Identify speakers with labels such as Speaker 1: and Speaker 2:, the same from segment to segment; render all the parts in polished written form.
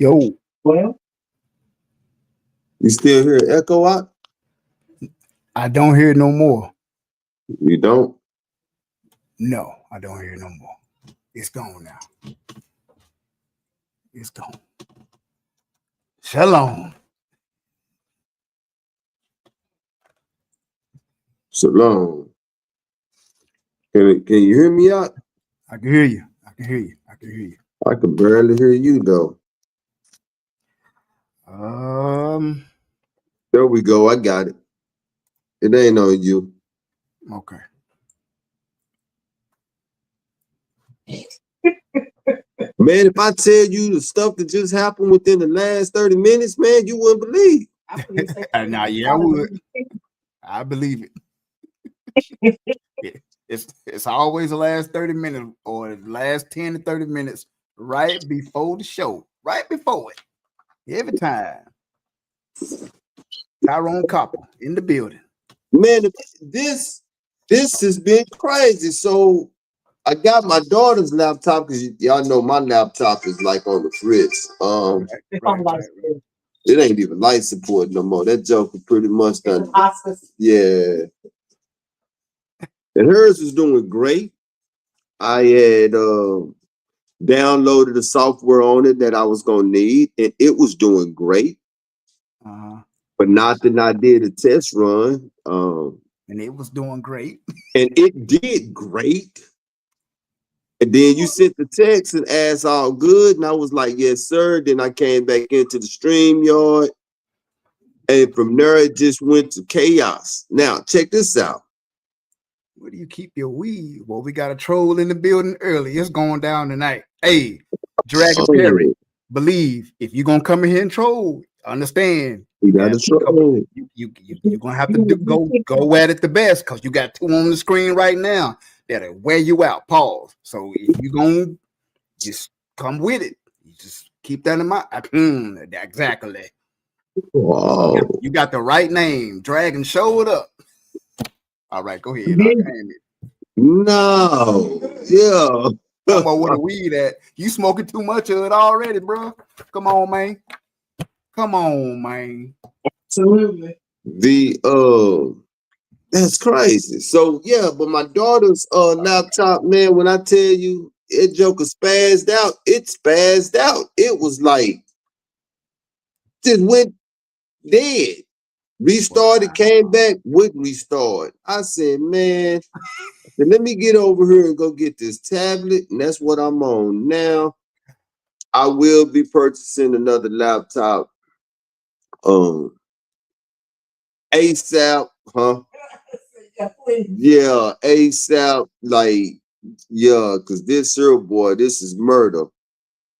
Speaker 1: Yo,
Speaker 2: Well,
Speaker 3: You still hear echo out?
Speaker 1: I don't hear no more.
Speaker 3: You don't?
Speaker 1: No, I don't hear no more. It's gone now. It's gone. Shalom.
Speaker 3: Shalom. Can you hear me out?
Speaker 1: I can hear you. I can hear you. I can hear you.
Speaker 3: I can barely hear you though. There we go. I got it. It ain't on you.
Speaker 1: Okay.
Speaker 3: Man, if I tell you the stuff that just happened within the last 30 minutes, man, you wouldn't believe.
Speaker 1: Now, yeah, I would. I believe it. It's always the last 30 minutes or the last 10 to 30 minutes right before the show. Right before it. Every time. Tyrone Copper in the building.
Speaker 3: Man, this has been crazy. So I got my daughter's laptop because y'all know my laptop is like on the fritz.
Speaker 1: Right.
Speaker 3: It ain't even light support no more. That joker pretty much done. Yeah. And hers was doing great. I had downloaded the software on it that I was gonna need, and it was doing great. But not that I did a test run.
Speaker 1: And it was doing great.
Speaker 3: And it did great. And then you sent the text and asked all good. And I was like, yes, sir. Then I came back into the StreamYard. And from there, it just went to chaos. Now, check this out.
Speaker 1: Where do you keep your weed? Well, we got a troll in the building early. It's going down tonight. Hey, Dragon Perry, believe if you're going to come in here and troll, understand.
Speaker 3: You got to troll.
Speaker 1: You're going to have to go at it the best because you got two on the screen right now that'll wear you out. Pause. So if you're going to just come with it, you just keep that in mind. Exactly.
Speaker 3: Wow.
Speaker 1: You got the right name. Dragon showed up. All right, go ahead.
Speaker 3: No. Yeah.
Speaker 1: Come on, where the weed at? You smoking too much of it already, bro. Come on, man. Come on, man.
Speaker 2: Absolutely.
Speaker 3: That's crazy. So yeah, but my daughter's laptop, man, when I tell you it joker spazzed out, it spazzed out. It was like just went dead. Restarted, came back, wouldn't restart. I said, man, let me get over here and go get this tablet, and that's what I'm on now. I will be purchasing another laptop ASAP, huh? Yeah, ASAP, like, yeah, because this here, boy, this is murder.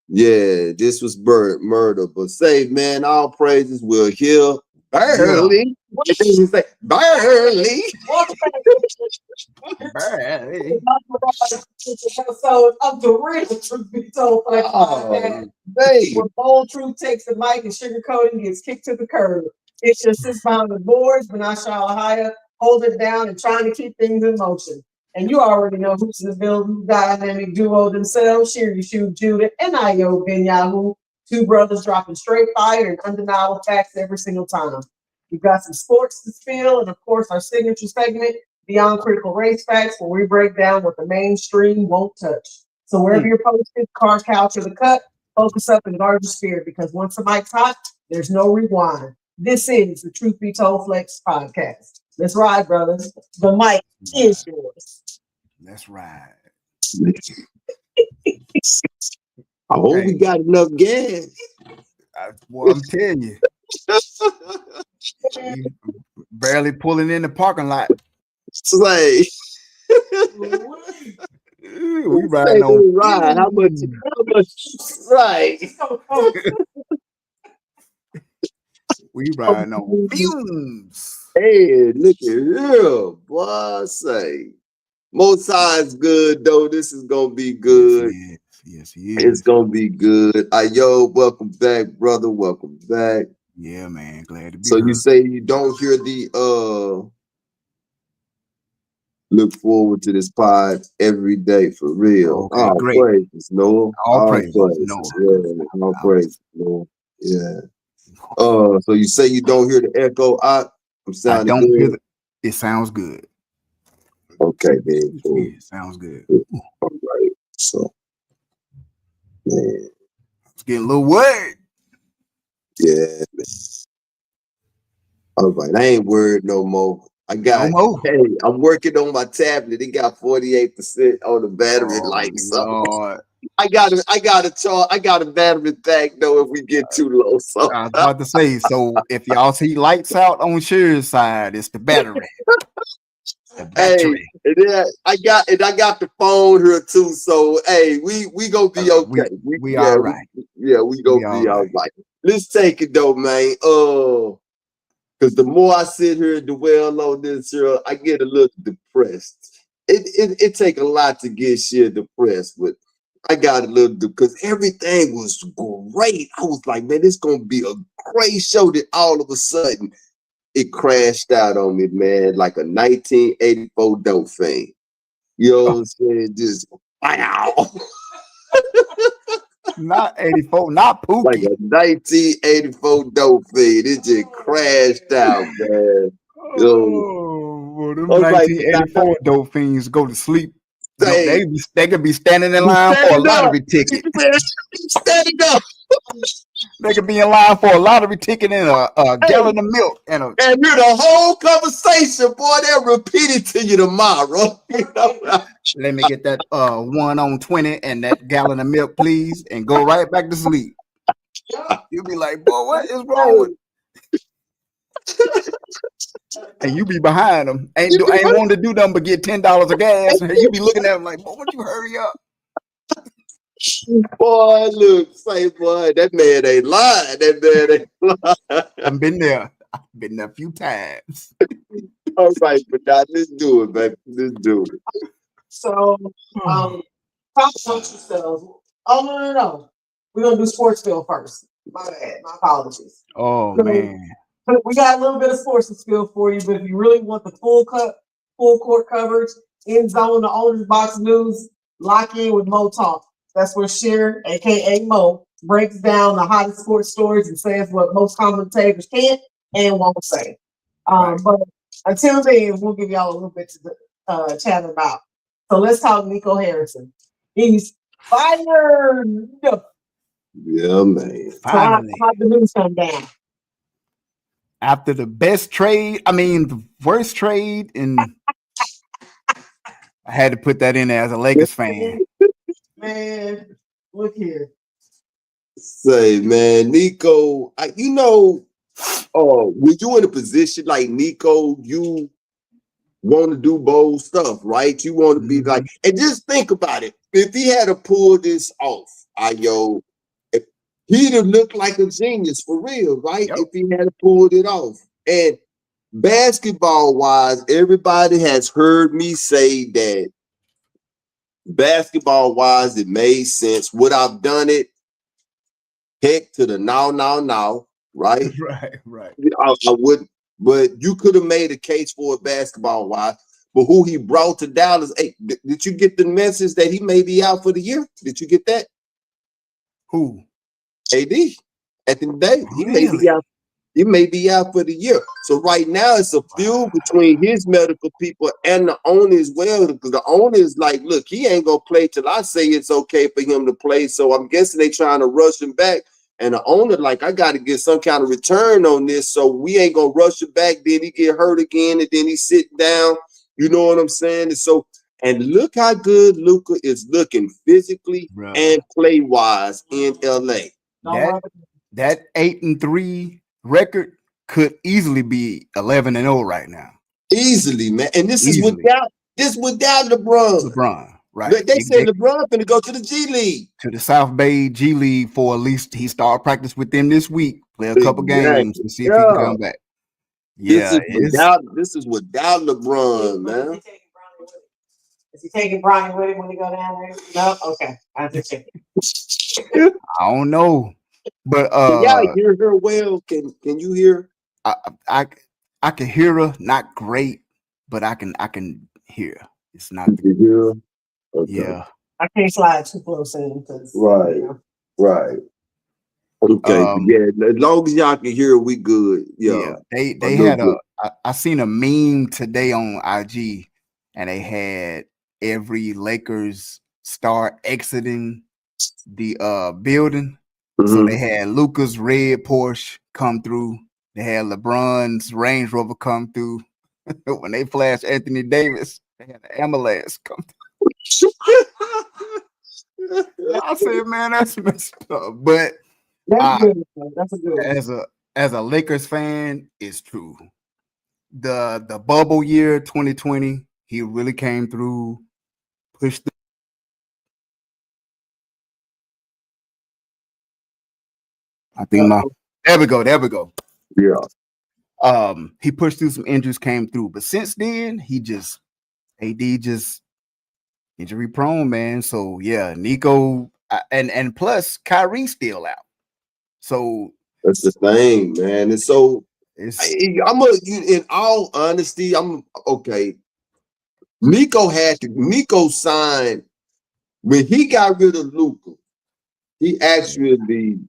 Speaker 3: Yeah, this was murder. But say, man, all praises will heal barely. What did you say? Barely.
Speaker 1: Barely.
Speaker 2: Episode of the real truth be told. When bold truth takes the mic and sugarcoating gets kicked to the curb. It's just sits behind the boards, but I shall higher, hold it down and trying to keep things in motion. And you already know who's in the building, dynamic duo themselves, Shiri Shu Judah and Io Ben Yahoo. Two brothers dropping straight fire and undeniable facts every single time. We've got some sports to spill, and of course, our signature segment, Beyond Critical Race Facts, where we break down what the mainstream won't touch. So wherever you're posted, car, couch, or the cut, focus up and guard your spirit, because once the mic's hot, there's no rewind. This is the Truth Be Told Flex podcast. Let's ride, brothers. The mic is yours.
Speaker 1: Let's ride.
Speaker 3: I hope we got enough gas.
Speaker 1: Well, I'm telling you. Barely pulling in the parking lot.
Speaker 3: Slay.
Speaker 1: We riding on
Speaker 3: ride. How much? Right.
Speaker 1: We riding on fumes.
Speaker 3: Hey, look at here, boy. Say, most sides good though. This is gonna be good.
Speaker 1: Yes,
Speaker 3: it's gonna be good. Yo, welcome back, brother. Welcome back.
Speaker 1: Yeah, man. Glad to be
Speaker 3: So
Speaker 1: here.
Speaker 3: You say you don't hear the Look forward to this pod every day for real.
Speaker 1: Okay,
Speaker 3: All
Speaker 1: great.
Speaker 3: praises, Noah.
Speaker 1: All
Speaker 3: All
Speaker 1: praises,
Speaker 3: praises.
Speaker 1: Noah.
Speaker 3: Yeah, all praises, Noah. Yeah. So you say you don't hear the echo? I'm
Speaker 1: I
Speaker 3: sounding
Speaker 1: don't hear
Speaker 3: good.
Speaker 1: it sounds good.
Speaker 3: Okay, then. Cool.
Speaker 1: Yeah, sounds good.
Speaker 3: All right. So, man,
Speaker 1: It's getting a little wet.
Speaker 3: yeah. Man. All right, I ain't worried no more.
Speaker 1: No more.
Speaker 3: Hey, I'm working on my tablet. It got 48% on the battery.
Speaker 1: Oh
Speaker 3: Like, so
Speaker 1: Lord.
Speaker 3: I got a battery pack though if we get too low. So
Speaker 1: I was about to say, so if y'all see lights out on Shear's side, it's the battery. The battery.
Speaker 3: hey, and then I got the phone here too. So hey, we gonna be okay.
Speaker 1: We all right.
Speaker 3: We
Speaker 1: We
Speaker 3: gonna
Speaker 1: all
Speaker 3: be all
Speaker 1: right.
Speaker 3: right. Let's take it though, man. Because the more I sit here and dwell on this here, I get a little depressed. It take a lot to get shit depressed, but I got a little because everything was great. I was like, man, it's gonna be a great show. That all of a sudden it crashed out on me, man, like a 1984 dope thing. You know what I'm saying? Just wow.
Speaker 1: Not 84, not Pookie.
Speaker 3: Like a 1984 dope thing. It just crashed out, man.
Speaker 1: Oh, them
Speaker 3: I was like,
Speaker 1: 1984 dope fiends go to sleep. No,
Speaker 3: hey,
Speaker 1: they could be standing in line for a lottery ticket.
Speaker 3: Standing up.
Speaker 1: They could be in line for a lottery ticket and a gallon of milk and
Speaker 3: you're the whole conversation, boy. They'll repeat it to you tomorrow.
Speaker 1: let me get that 1 on 20 and that gallon of milk, please, and go right back to sleep. You'll be like, boy, what is wrong with? And you be behind them. Ain't wanting to do nothing but get $10 of gas. And you be looking at them like, boy, won't you hurry up?
Speaker 3: Boy, look, say, boy, that man ain't lying. That man ain't lying.
Speaker 1: I've been there. I've been there a few times.
Speaker 3: All right, but now let's do it, baby. Let's do it.
Speaker 2: So, talk amongst yourselves. Oh no. We're gonna do Sportsville first. My bad. My apologies.
Speaker 1: Oh
Speaker 2: So,
Speaker 1: man.
Speaker 2: we got a little bit of sports skill for you, but if you really want the full court coverage, in zone, the owner's box news, lock in with Mo Talk. That's where Sheer, aka Mo, breaks down the hottest sports stories and says what most commentators can't and won't say.
Speaker 1: Right.
Speaker 2: But until then, we'll give y'all a little bit to chat about. So let's talk Nico Harrison. He's fired.
Speaker 3: Yeah, man.
Speaker 1: Finally.
Speaker 2: How the news come down?
Speaker 1: After the the worst trade, and I had to put that in there as a Lakers fan.
Speaker 2: Man, look here.
Speaker 3: Say, man, Nico, when you in a position like Nico, you want to do bold stuff, right? You want to be like, and just think about it. If he had to pull this off, he'd have looked like a genius for real, right?
Speaker 1: Yep.
Speaker 3: If he had pulled it off. And basketball wise, everybody has heard me say that basketball wise, it made sense. Would I've done it? Heck to the now, right?
Speaker 1: Right.
Speaker 3: I wouldn't, but you could have made a case for it basketball wise. But who he brought to Dallas, hey, did you get the message that he may be out for the year? Did you get that?
Speaker 1: Who?
Speaker 3: AD. At the day, he
Speaker 1: Really?
Speaker 3: may be out. He may be out for the year. So right now it's a feud between his medical people and the owner as well. Because the owner is like, look, he ain't gonna play till I say it's okay for him to play. So I'm guessing they trying to rush him back. And the owner, like, I got to get some kind of return on this. So we ain't gonna rush him back. Then he get hurt again, and then he sit down. You know what I'm saying? And look how good Luka is looking physically and play wise in LA.
Speaker 1: That 8-3 record could easily be 11-0 right now.
Speaker 3: Easily, man. And this is without LeBron. Right. They said LeBron finna go to the G League.
Speaker 1: To the South Bay G League for at least he started practice with them this week. Play a couple games and see if he can come back. Yeah,
Speaker 3: this is without LeBron, man.
Speaker 2: Is he taking Bronny with him when he go down there? No? Okay. I just checking.
Speaker 1: I don't know. But
Speaker 3: y'all hear her well? Can you hear?
Speaker 1: I can hear her, not great, but I can here. It's not the
Speaker 3: here. Okay.
Speaker 1: yeah.
Speaker 2: I can't slide too close in because
Speaker 3: Right. Right. Okay. Yeah. As long as y'all can hear, we good.
Speaker 1: Yeah. They had I seen a meme today on IG, and they had every Lakers star exiting the building. So they had Luka's red Porsche come through. They had LeBron's Range Rover come through. When they flashed Anthony Davis, they had the ambulance come through. I said, man, that's messed up. But
Speaker 2: that's good. That's a good.
Speaker 1: As a Lakers fan, it's true. The bubble year 2020, he really came through, pushed the I think there we go.
Speaker 3: Yeah.
Speaker 1: He pushed through some injuries, came through. But since then, AD just injury prone, man. So yeah, Nico and plus Kyrie's still out. So
Speaker 3: that's the thing, man. And so in all honesty, I'm okay. Nico signed when he got rid of Luka. He actually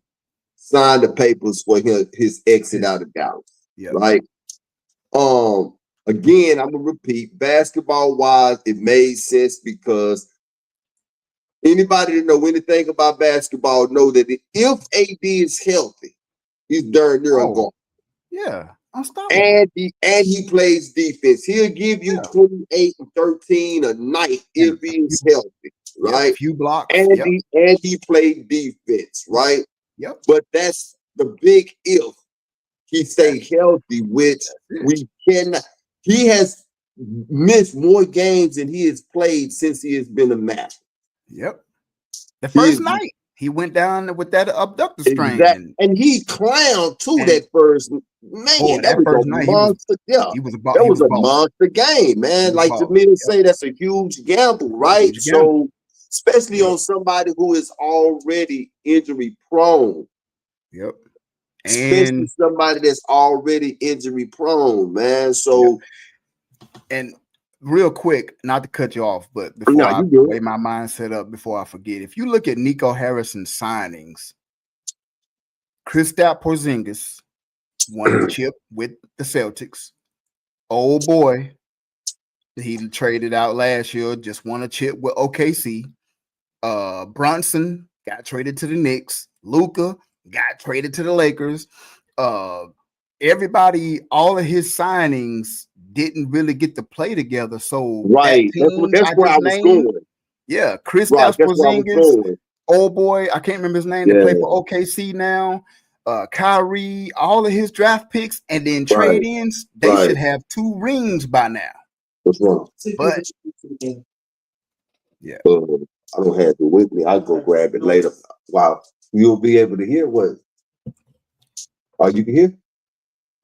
Speaker 3: signed the papers for his exit out of Dallas.
Speaker 1: Yeah.
Speaker 3: Right. Again, I'm gonna repeat, basketball wise, it made sense because anybody that know anything about basketball know that if AD is healthy, he's darn near unguardable.
Speaker 1: Yeah, unstoppable.
Speaker 3: And he plays defense. He'll give you 28 and 13 a night if he's healthy, right?
Speaker 1: Few blocks.
Speaker 3: And he played defense, right?
Speaker 1: Yep.
Speaker 3: But that's the big if he stayed healthy, which we cannot. He has missed more games than he has played since he has been a Maverick.
Speaker 1: Yep. The first night he went down with that abductor strain,
Speaker 3: and he clowned too that first. Man, that was a monster. That was a monster game, man. Like Jamil say, that's a huge gamble, right? So, especially on somebody who is already injury prone.
Speaker 1: Yep.
Speaker 3: Especially somebody that's already injury prone, man. So,
Speaker 1: and real quick, not to cut you off, but before I way my mind set up, before I forget, if you look at Nico Harrison's signings, Kristaps Porzingis won the chip with the Celtics. Old boy, he traded out last year, just won a chip with OKC. Brunson got traded to the Knicks. Luka got traded to the Lakers. Everybody, all of his signings didn't really get to play together. So
Speaker 3: right, that's where I was going.
Speaker 1: Yeah, Kristaps Porzingis, old boy, I can't remember his name. They play for OKC now. Kyrie, all of his draft picks, and then trade-ins. They should have 2 rings by now.
Speaker 3: What's wrong?
Speaker 1: But
Speaker 3: I don't have it with me. I'll go grab it later. Wow, you'll be able to hear what? Oh, you can hear?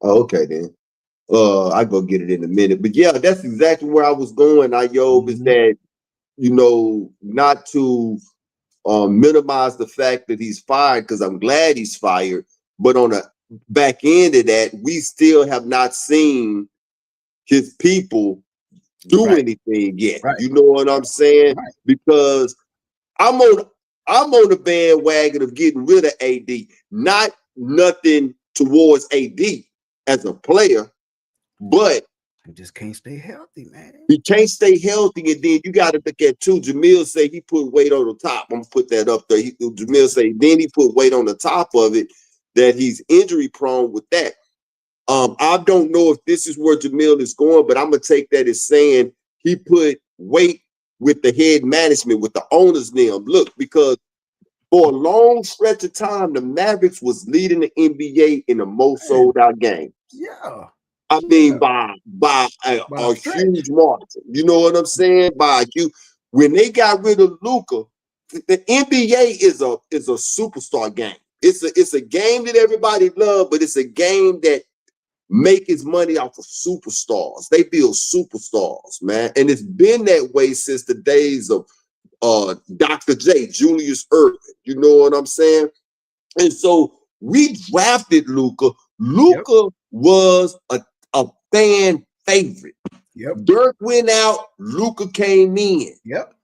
Speaker 3: Oh, okay then. I go get it in a minute. But yeah, that's exactly where I was going. Is that not to minimize the fact that he's fired, because I'm glad he's fired. But on the back end of that, we still have not seen his people do anything yet. You know what I'm saying? Because I'm on the bandwagon of getting rid of AD. Not nothing towards AD as a player, but
Speaker 1: he just can't stay healthy, man.
Speaker 3: He can't stay healthy, and then you got to look at too. Jamil say he put weight on the top. I'm gonna put that up there. Jamil say then he put weight on the top of it, that he's injury prone with that. I don't know if this is where Jamil is going, but I'm gonna take that as saying he put weight with the head management, with the owners now. Look, because for a long stretch of time, the Mavericks was leading the NBA in the most sold out games.
Speaker 1: Yeah.
Speaker 3: I mean, by a huge margin. You know what I'm saying? When they got rid of Luka, the NBA is a superstar game. It's a game that everybody loves, but it's a game that make its money off of superstars. They build superstars, man, and it's been that way since the days of Dr. J, Julius Erving. You know what I'm saying? And so we drafted Luka. Luka was a fan favorite.
Speaker 1: Yep.
Speaker 3: Dirk went out, Luka came in.
Speaker 1: Yep.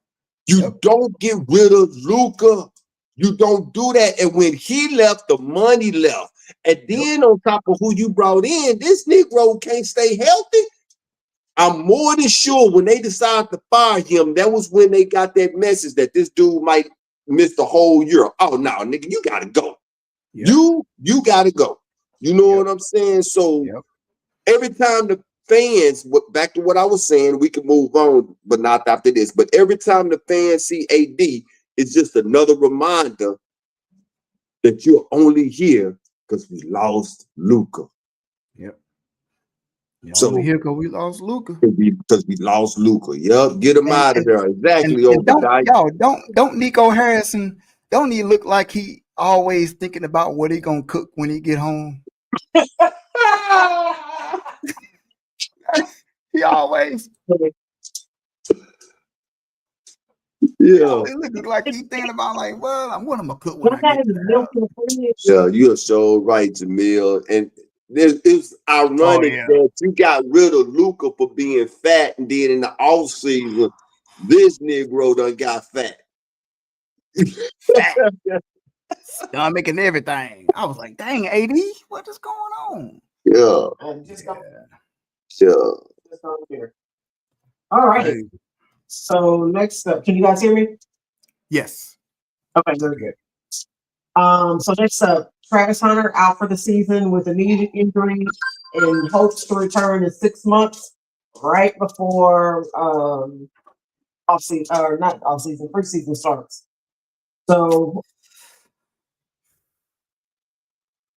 Speaker 3: You don't get rid of Luka. You don't do that. And when he left, the money left. And then on top of who you brought in, this Negro can't stay healthy. I'm more than sure when they decided to fire him, that was when they got that message that this dude might miss the whole year. Oh no, nigga, you gotta go. Yep. You gotta go. You know what I'm saying? So every time the fans, back to what I was saying, we can move on, but not after this. But every time the fans see AD, it's just another reminder that you're only here because we lost Luka.
Speaker 1: Yep. You're only here because we lost Luka.
Speaker 3: Because we lost Luka. Yep. Get him out of there. Exactly.
Speaker 1: And don't Nico Harrison, don't he look like he always thinking about what he gonna cook when he get home? He always.
Speaker 3: Yeah.
Speaker 1: It looks like he's thinking about like, well, what am I gonna cook when I get there?
Speaker 3: Yeah, you're so right, Jamil. And it's ironic that you got rid of Luka for being fat, and then in the off season, this Negro done got fat.
Speaker 1: Stomach and everything. I was like, dang, AD, what is going on?
Speaker 3: Yeah.
Speaker 2: All right. Hey. So next up, can you guys hear me?
Speaker 1: Yes.
Speaker 2: Okay, very good. So next up, Travis Hunter out for the season with a knee injury and hopes to return in 6 months, right before preseason starts. So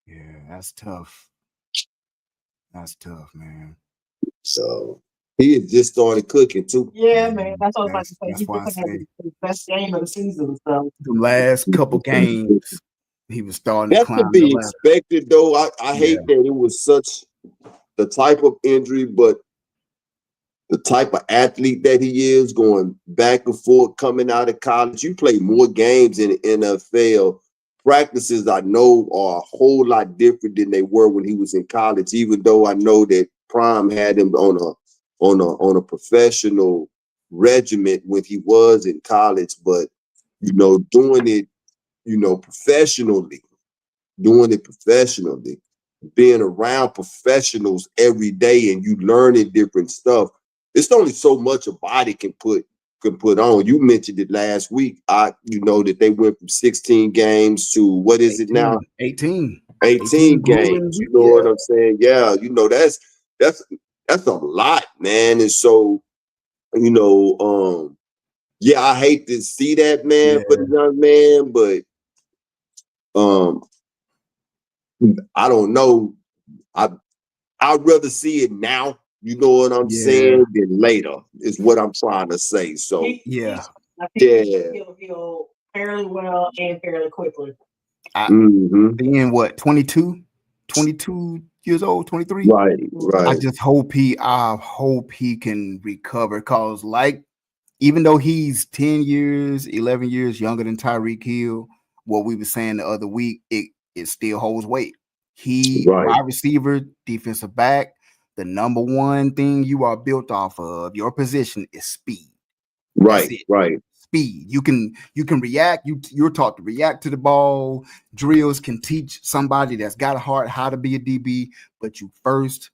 Speaker 1: yeah, that's tough. That's tough, man.
Speaker 3: So he had just started cooking too.
Speaker 2: Yeah, man. That's what I was about to say. He just had the best game of the season. So
Speaker 1: the last couple games, he was starting to climb.
Speaker 3: That's to be expected, though. I hate that it was such the type of injury, but the type of athlete that he is, going back and forth, coming out of college. You play more games in the NFL. Practices, I know, are a whole lot different than they were when he was in college, even though I know that Prime had him on a professional regiment when he was in college. But, doing it, professionally, being around professionals every day and you learning different stuff. It's only so much a body can put on. You mentioned it last week. That they went from 16 games to what is 18, it now?
Speaker 1: 18
Speaker 3: games. You know what I'm saying? Yeah, that's a lot, man. And so, I hate to see that, man, for the young man, but I don't know. I'd rather see it now, you know what I'm saying, than later, is what I'm trying to say. So
Speaker 2: I think he'll heal fairly well and fairly quickly.
Speaker 1: Being what, 22 years old, 23?
Speaker 3: Right.
Speaker 1: I just hope he can recover, because even though he's 10 years, 11 years younger than Tyreek Hill, what we were saying the other week, it still holds weight. Wide receiver, defensive back, the number one thing you are built off of, your position, is speed.
Speaker 3: Right.
Speaker 1: Speed. You can react. You're taught to react to the ball. Drills can teach somebody that's got a heart how to be a DB, but you first,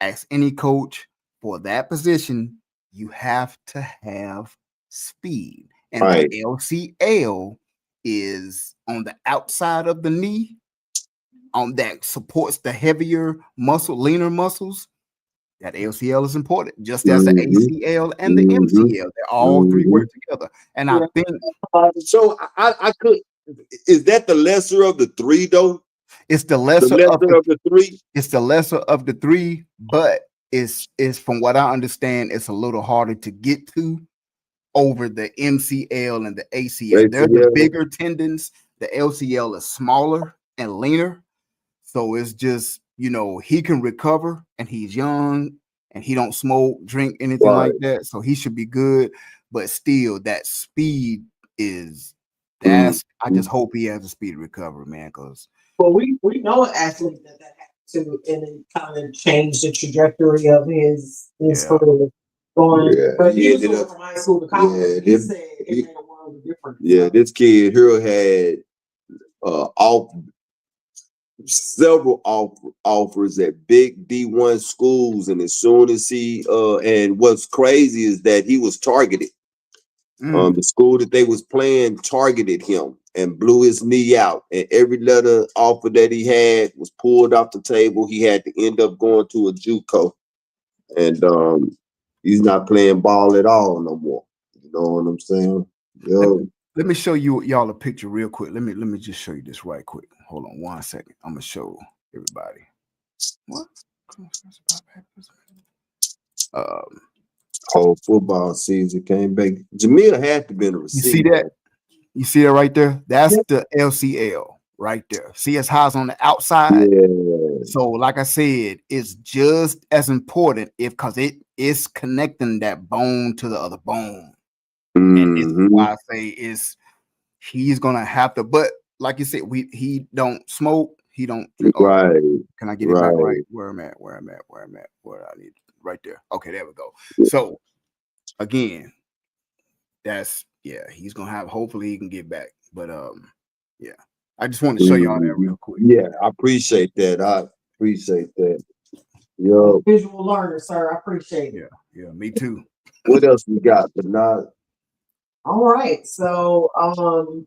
Speaker 1: ask any coach, for that position, you have to have speed. And the LCL is on the outside of the knee, that supports the heavier muscle, leaner muscles. That LCL is important, just as the ACL and the MCL. They're all three work together. And I think
Speaker 3: so. I could. Is that the lesser of the three, though?
Speaker 1: It's the lesser of
Speaker 3: the three.
Speaker 1: It's the lesser of the three, but it's from what I understand, it's a little harder to get to over the MCL and the ACL. They're the bigger tendons. The LCL is smaller and leaner. So it's just, he can recover, and he's young and he don't smoke, drink, anything like that. So he should be good. But still, that speed I just hope he has a speed recovery, man. Because
Speaker 2: we know an athlete that happened to, and it kind of changed the trajectory of his career. Going,
Speaker 3: Yeah,
Speaker 2: but
Speaker 3: he
Speaker 2: he was
Speaker 3: ended
Speaker 2: going
Speaker 3: up.
Speaker 2: from high school to college.
Speaker 3: Yeah,
Speaker 2: He
Speaker 3: this-
Speaker 2: said it made a world of difference.
Speaker 3: Yeah, this kid here had several offers at big D1 schools, and as soon as he and what's crazy is that he was targeted. The school that they was playing targeted him and blew his knee out, and every letter offer that he had was pulled off the table. He had to end up going to a JUCO, and he's not playing ball at all no more. You know what I'm saying? Yo.
Speaker 1: Let me show y'all a picture real quick. Let me just show you this right quick. Hold on 1 second. I'm gonna show everybody. What?
Speaker 3: Whole football season came back. Jamil had to be in a receiver.
Speaker 1: You see that? You see that right there? That's the LCL right there. See, it's highs on the outside.
Speaker 3: Yeah.
Speaker 1: So, like I said, it's just as important because it is connecting that bone to the other bone. And this is why I say he's gonna have to, but like you said, he don't smoke, he don't drink. Oh,
Speaker 3: right.
Speaker 1: Can I get it back right? Where I'm at, where I need right there. Okay, there we go. So again, he's gonna have, hopefully he can get back. But yeah. I just want to show y'all that real quick.
Speaker 3: Yeah, I appreciate that. Yo.
Speaker 2: Visual learner, sir. I appreciate it.
Speaker 1: Yeah, me too.
Speaker 3: What else we got? But not.
Speaker 2: All right. So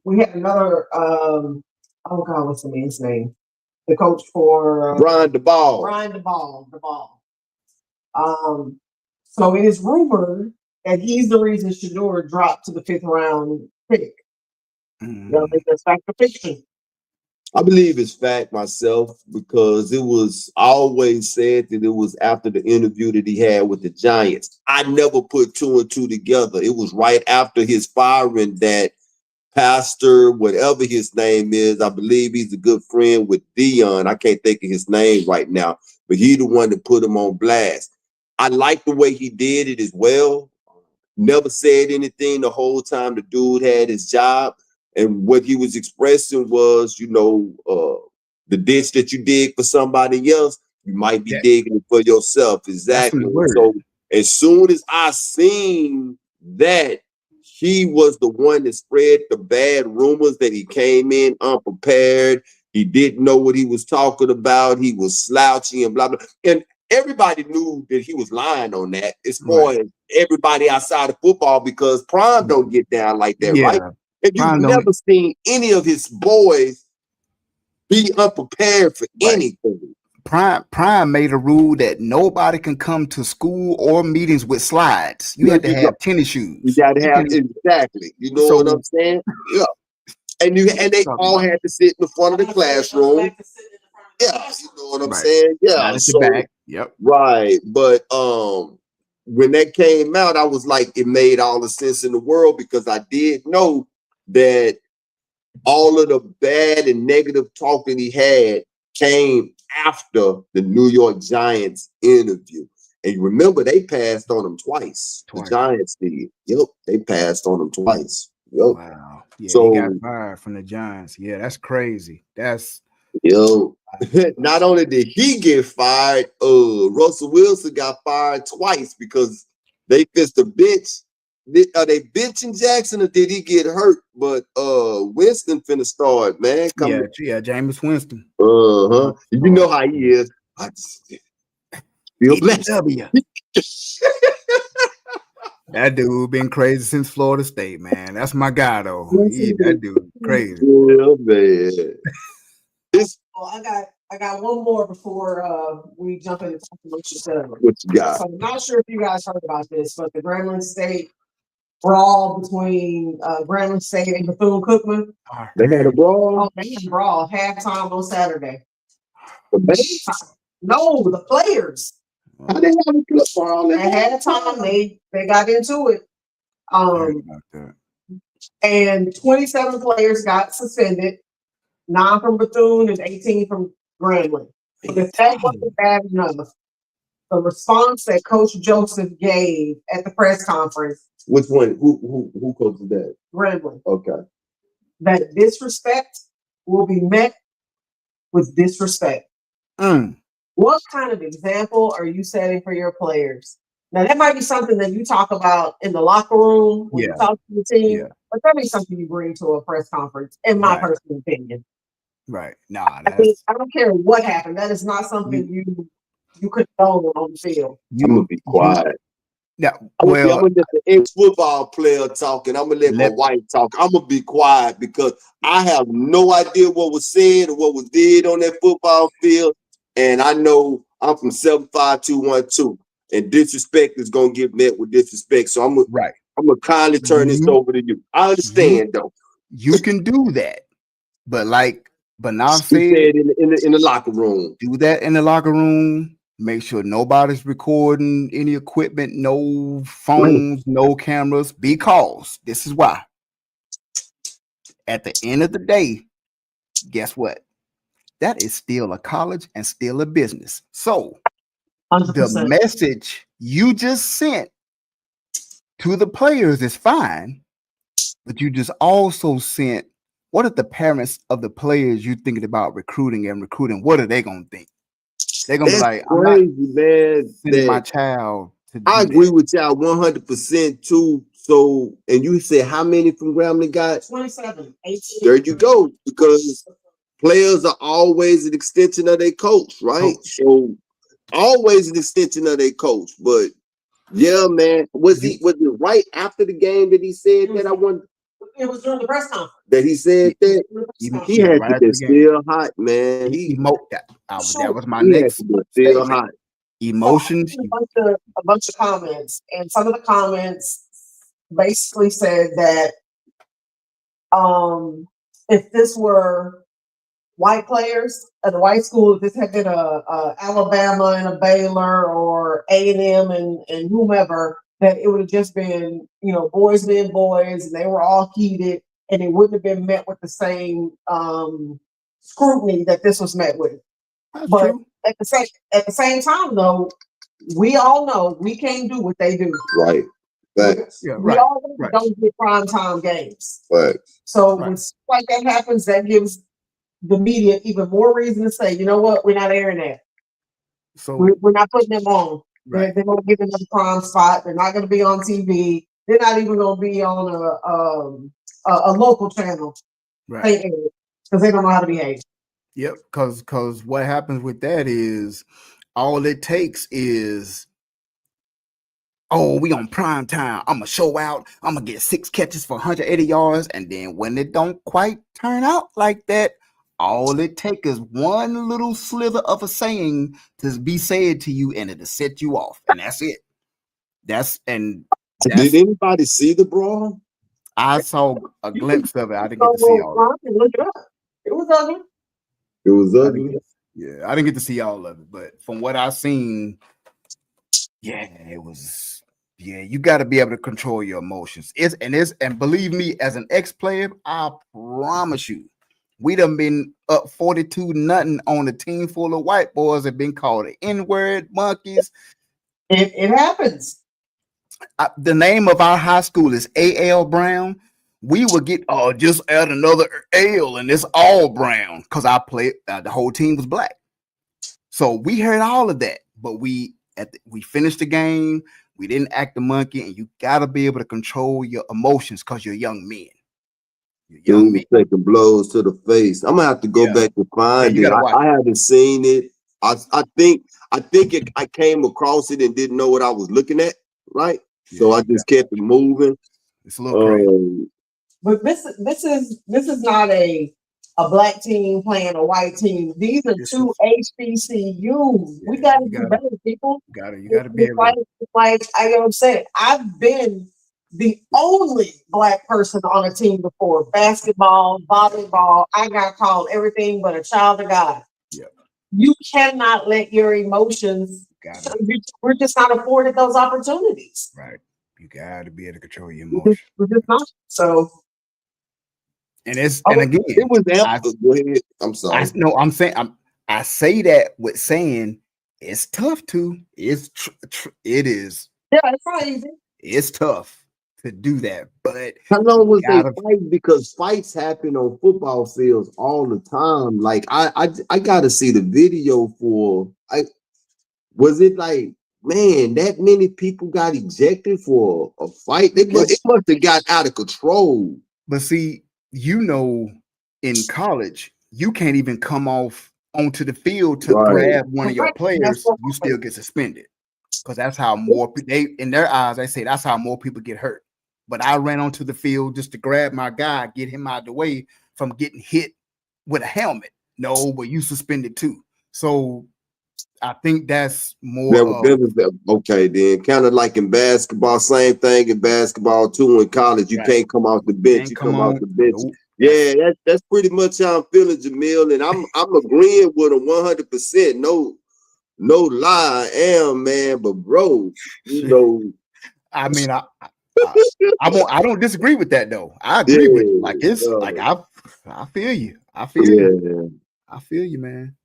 Speaker 2: we had another oh God, what's the man's name? The coach for
Speaker 3: Brian DeBall.
Speaker 2: Brian DeBall. So it is rumored that he's the reason Shador dropped to the 5th round pick. Y'all think that's fact or fiction?
Speaker 3: I believe it's fact myself, because it was always said that it was after the interview that he had with the Giants. I never put 2 and 2 together. It was right after his firing that Pastor, whatever his name is, I believe he's a good friend with Dion. I can't think of his name right now, but he the one that put him on blast. I like the way he did it as well. Never said anything the whole time the dude had his job. And what he was expressing was, the ditch that you dig for somebody else, you might be digging it for yourself. Exactly. So as soon as I seen that he was the one that spread the bad rumors, that he came in unprepared, he didn't know what he was talking about, he was slouchy and blah, blah. And everybody knew that he was lying on that, as far as everybody outside of football, because Prime don't get down like that, right? And you've never seen any of his boys be unprepared for anything.
Speaker 1: Prime made a rule that nobody can come to school or meetings with slides. You had to have tennis shoes.
Speaker 3: You got to have exactly. You know what I'm saying? Yeah. And they all had to sit in the front of the classroom. Yeah, you know what I'm saying? Yeah.
Speaker 1: Not at the back. Yep.
Speaker 3: Right. But when that came out, I was like, it made all the sense in the world, because I did know that all of the bad and negative talk that he had came after the New York Giants interview. And you remember, they passed on him twice. The Giants did. Yep, they passed on him twice. Yep.
Speaker 1: Wow. Yeah,
Speaker 3: so
Speaker 1: he got fired from the Giants. Yeah, that's crazy.
Speaker 3: Not only did he get fired, Russell Wilson got fired twice, because they fixed the bench. Are they benching Jackson, or did he get hurt? But Winston finna start, man.
Speaker 1: Yeah, Jameis Winston.
Speaker 3: You know how he is. I just feel blessed.
Speaker 1: That dude been crazy since Florida State, man. That's my guy, though. That dude crazy.
Speaker 3: Yeah, man.
Speaker 2: I got one more before we jump into talking about yourself.
Speaker 3: What you got?
Speaker 2: So I'm not sure if you guys heard about this, but the Grambling State brawl between Grambling State and Bethune-Cookman.
Speaker 3: They had a brawl?
Speaker 2: Oh, they had a brawl. Halftime on Saturday. No, the players.
Speaker 3: How they have a brawl?
Speaker 2: At halftime, they got into it. And 27 players got suspended. 9 from Bethune and 18 from Grambling. But if that wasn't bad enough, the response that Coach Joseph gave at the press conference.
Speaker 3: Which one? Who coaches that?
Speaker 2: Grambling.
Speaker 3: Okay.
Speaker 2: That disrespect will be met with disrespect. What kind of example are you setting for your players? Now that might be something that you talk about in the locker room when you talk to the team, but that be something you bring to a press conference, in my personal opinion.
Speaker 1: Right. Nah,
Speaker 2: I don't care what happened. That is not something you could condone on the field.
Speaker 3: I'm gonna be quiet.
Speaker 1: Yeah,
Speaker 3: I'm gonna let the ex-football player talk, and I'm gonna let my wife talk. I'm gonna be quiet because I have no idea what was said or what was did on that football field, and I know I'm from 75212, and disrespect is gonna get met with disrespect. So I'm gonna kindly turn this over to you. I understand though.
Speaker 1: You can do that, but now
Speaker 3: said in the locker room.
Speaker 1: Do that in the locker room. Make sure nobody's recording any equipment, no phones, no cameras, because this is why. At the end of the day, guess what? That is still a college and still a business. So
Speaker 2: 100%.
Speaker 1: The message you just sent to the players is fine, but you just also sent, what if the parents of the players you thinking about recruiting, what are they gonna think? They're gonna be like, I'm
Speaker 3: crazy, man.
Speaker 1: Sending my child to do
Speaker 3: I agree with y'all 100% too. So, and you said how many from Grambling got?
Speaker 2: 27. 18.
Speaker 3: There you go. Because players are always an extension of their coach, right? So always an extension of their coach. But yeah, man. Was it right after the game that he said that? I wonder.
Speaker 2: It was during the press conference
Speaker 3: that he said that he had to get still hot, man.
Speaker 1: That was my next
Speaker 3: still hot.
Speaker 1: Emotions.
Speaker 2: A bunch of comments, and some of the comments basically said that if this were white players at the white school, if this had been a Alabama and a Baylor or A&M and whomever, that it would have just been, boys being boys, and they were all heated, and it wouldn't have been met with the same scrutiny that this was met with.
Speaker 1: That's
Speaker 2: but
Speaker 1: true.
Speaker 2: At the same time, though, we all know we can't do what they do.
Speaker 3: Right.
Speaker 2: We all don't get prime time games.
Speaker 3: Right.
Speaker 2: So when stuff like that happens, that gives the media even more reason to say, you know what, we're not airing that. So we're not putting them on. They're going to get another prime spot. They're not going to be on TV. They're not even going to be on a local channel. Because they don't know how to behave.
Speaker 1: Yep, because what happens with that is all it takes is, we on prime time. I'm gonna show out. I'm gonna get 6 catches for 180 yards, and then when it don't quite turn out like that, all it takes is one little slither of a saying to be said to you, and it'll set you off, and that's it.
Speaker 3: Did anybody see the brawl?
Speaker 1: I saw a glimpse of it. I didn't get to see all of it.
Speaker 2: It was ugly.
Speaker 3: It was ugly.
Speaker 1: I didn't get to see all of it, but from what I've seen, it was. Yeah, you got to be able to control your emotions. And believe me, as an ex-player, I promise you, we done been up 42-0 on a team full of white boys and been called the N-word monkeys.
Speaker 2: It happens.
Speaker 1: The name of our high school is A.L. Brown. We would get just add another L and it's all brown because I played. The whole team was black, so we heard all of that. But we finished the game. We didn't act the monkey, and you got to be able to control your emotions because you're young men.
Speaker 3: Taking blows to the face. I'm gonna have to go back and find it. I haven't seen it. I think I came across it and didn't know what I was looking at. Right, so I just kept it moving.
Speaker 1: It's a little crazy.
Speaker 2: But this is not a black team playing a white team. These are two HBCUs. We got to be better, people.
Speaker 1: You got to be able.
Speaker 2: Like I said, I've been the only black person on a team before. Basketball, volleyball. I got called everything but a child of God.
Speaker 1: Yep.
Speaker 2: You cannot let your emotions. We're just not afforded those opportunities.
Speaker 1: Right. You got to be able to control your emotions.
Speaker 2: We're just not. So.
Speaker 1: And again,
Speaker 3: it was go ahead. I'm sorry.
Speaker 1: I say that with saying it's tough to. It is.
Speaker 2: Yeah, it's not easy.
Speaker 1: It's tough to do that, but
Speaker 3: how long was they fighting? Because fights happen on football fields all the time. Like I gotta see the video for. Was it like man, that many people got ejected for a fight. It must have got out of control.
Speaker 1: But see, in college, you can't even come off onto the field to grab one of your players. You still get suspended because that's how in their eyes, they say that's how more people get hurt. But I ran onto the field just to grab my guy, get him out of the way from getting hit with a helmet. No, but you suspended too. So I think that's more.
Speaker 3: Okay, then kind of like in basketball, same thing in basketball too. In college, you can't come off the bench. You come off the bench. Nope. Yeah, that's pretty much how I'm feeling, Jamil, and I'm agreeing with him 100%. No lie, I am, man. But bro,
Speaker 1: I mean, I don't disagree with that though. I agree with you. Like it's like I feel you. I feel you. I feel you, man.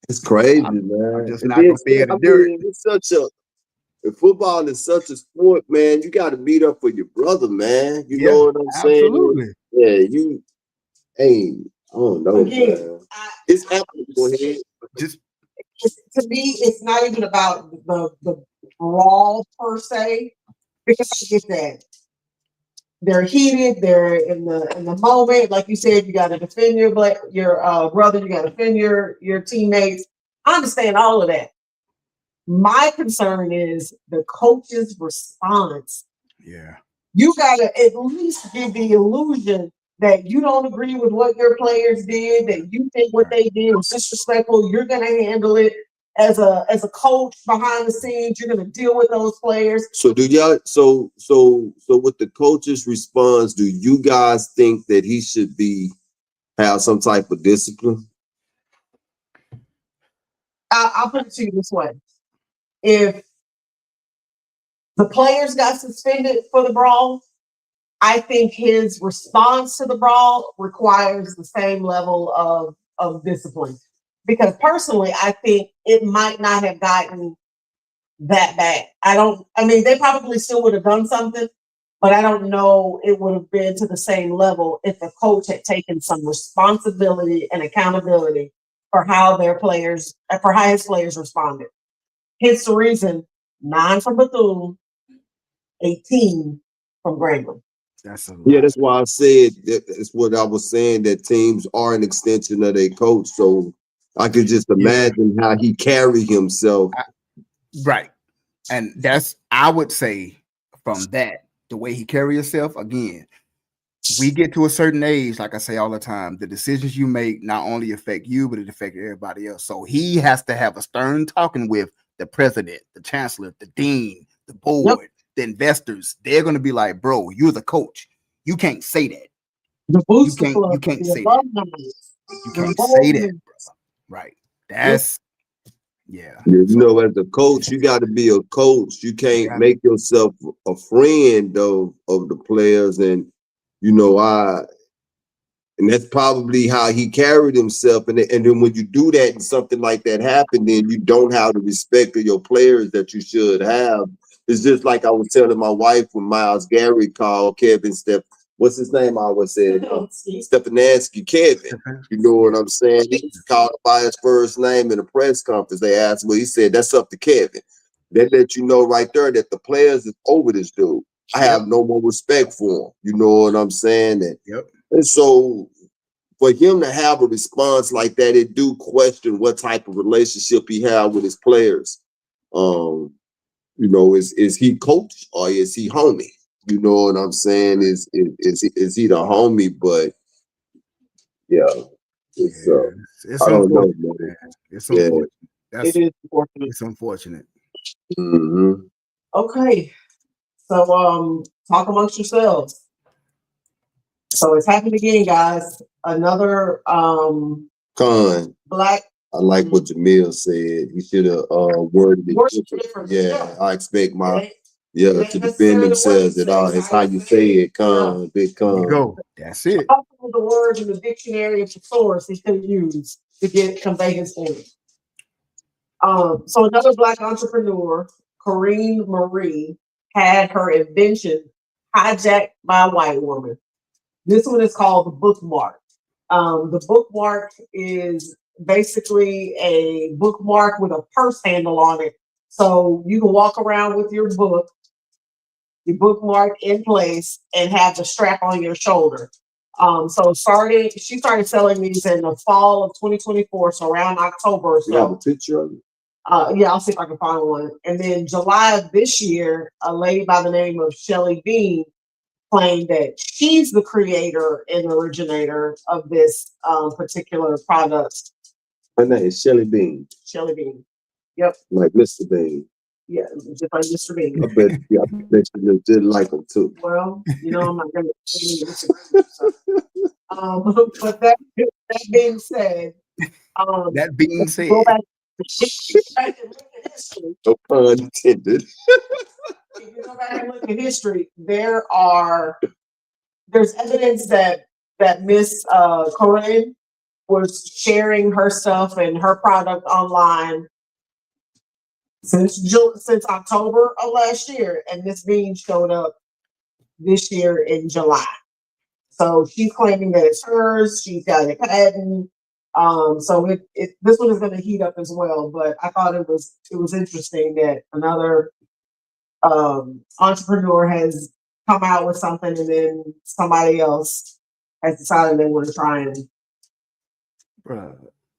Speaker 3: It's crazy, man.
Speaker 1: I'm just not gonna be able to do it.
Speaker 3: It's football is such a sport, man. You got to beat up for your brother, man. You know what I'm saying?
Speaker 1: Absolutely.
Speaker 3: Yeah, I don't know, man. It's happening. Go ahead.
Speaker 2: To me, it's not even about the brawl per se, because I get that they're heated, they're in the moment. Like you said, you got to defend your brother, you got to defend your teammates. I understand all of that. My concern is the coach's response.
Speaker 1: Yeah.
Speaker 2: You got to at least give the illusion that you don't agree with what your players did, that you think what they did was disrespectful. You're going to handle it as a coach behind the scenes. You're going to deal with those players.
Speaker 3: So do y'all? So with the coach's response, do you guys think that he should have some type of discipline?
Speaker 2: I'll put it to you this way: if the players got suspended for the brawl, I think his response to the brawl requires the same level of discipline. Because personally, I think it might not have gotten that bad. They probably still would have done something, but I don't know it would have been to the same level if the coach had taken some responsibility and accountability for how his players responded. Hence the reason 9 from Bethune, 18 from Grambling.
Speaker 1: That's
Speaker 3: that's why I said that's what I was saying, that teams are an extension of their coach. So I could just imagine how he carried himself.
Speaker 1: Right. And I would say from that, the way he carry himself, again, we get to a certain age, like I say all the time, the decisions you make not only affect you, but it affects everybody else. So he has to have a stern talking with the president, the chancellor, the dean, the board, the investors. They're going to be like, bro, you're the coach. You can't say that. You can't say that. You can't say that, bro. Right. That's
Speaker 3: as a coach, you got to be a coach. You can't make yourself a friend of the players, and and that's probably how he carried himself. And then when you do that and something like that happened, then you don't have the respect of your players that you should have. It's just like I was telling my wife when Miles Garrett called Kevin what's his name? I always said Stefanski, Kevin. You know what I'm saying? He called by his first name in a press conference. They asked him, he said, that's up to Kevin. That let you know right there that the players is over this dude. I have no more respect for him. You know what I'm saying? And so for him to have a response like that, it do question what type of relationship he have with his players. Is he coach or is he homie? You know what I'm saying? Is he the homie? But it's I don't know, man.
Speaker 1: It's unfortunate. It's unfortunate.
Speaker 3: Mm-hmm.
Speaker 2: Okay, so talk amongst yourselves. So it's happened again, guys. Another black.
Speaker 3: I like what Jamil said. He should have worded it different. Yeah, I expect my to defend themselves at all. It's how you say it, big con.
Speaker 1: You go. That's it.
Speaker 2: The word in the dictionary of the source he could use to convey his point. So another black entrepreneur, Corrine Marie, had her invention hijacked by a white woman. This one is called the bookmark. The bookmark is basically a bookmark with a purse handle on it. So you can walk around with your bookmark in place and have the strap on your shoulder. So she started selling these in the fall of 2024, so around October or so.
Speaker 3: You have a picture of it?
Speaker 2: Yeah, I'll see if I can find one. And then July of this year, a lady by the name of Shelly Bean claimed that she's the creator and originator of this particular product.
Speaker 3: Her name is Shelly Bean.
Speaker 2: Shelly Bean. Yep.
Speaker 3: Like Mr. Bean.
Speaker 2: Yeah, just like Mr. Bean.
Speaker 3: I bet you did like him too.
Speaker 2: Well, I'm not going to disagree. But that being said,
Speaker 1: that being said,
Speaker 2: go back and look at history.
Speaker 3: No pun intended.
Speaker 2: If you go back and look at history, there's evidence that Miss Corinne was sharing her stuff and her product online since October of last year, and Miss Bean showed up this year in July. So she's claiming that it's hers. She's got a patent. So this one is going to heat up as well. But I thought it was interesting that another entrepreneur has come out with something, and then somebody else has decided they want to try and.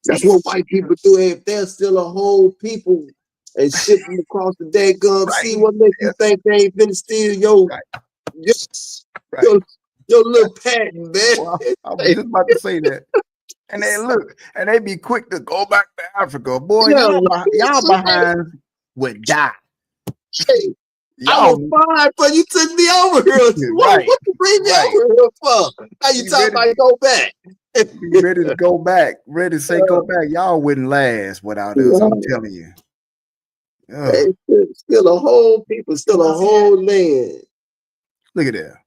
Speaker 3: That's what white people do. If they're still a whole people and ship them across the daggum, see what makes you think they ain't finna steal your little patent, man.
Speaker 1: Well, I was just about to say that. And they be quick to go back to Africa. Boy, y'all behind would die.
Speaker 3: Hey, I was fine, but you took me over here. What you bring me over here for? Now you talking about go back.
Speaker 1: Be ready to go back. Ready to say go back. Y'all wouldn't last without us, I'm telling you.
Speaker 3: Hey, still a whole people, still a whole land.
Speaker 1: Look at that.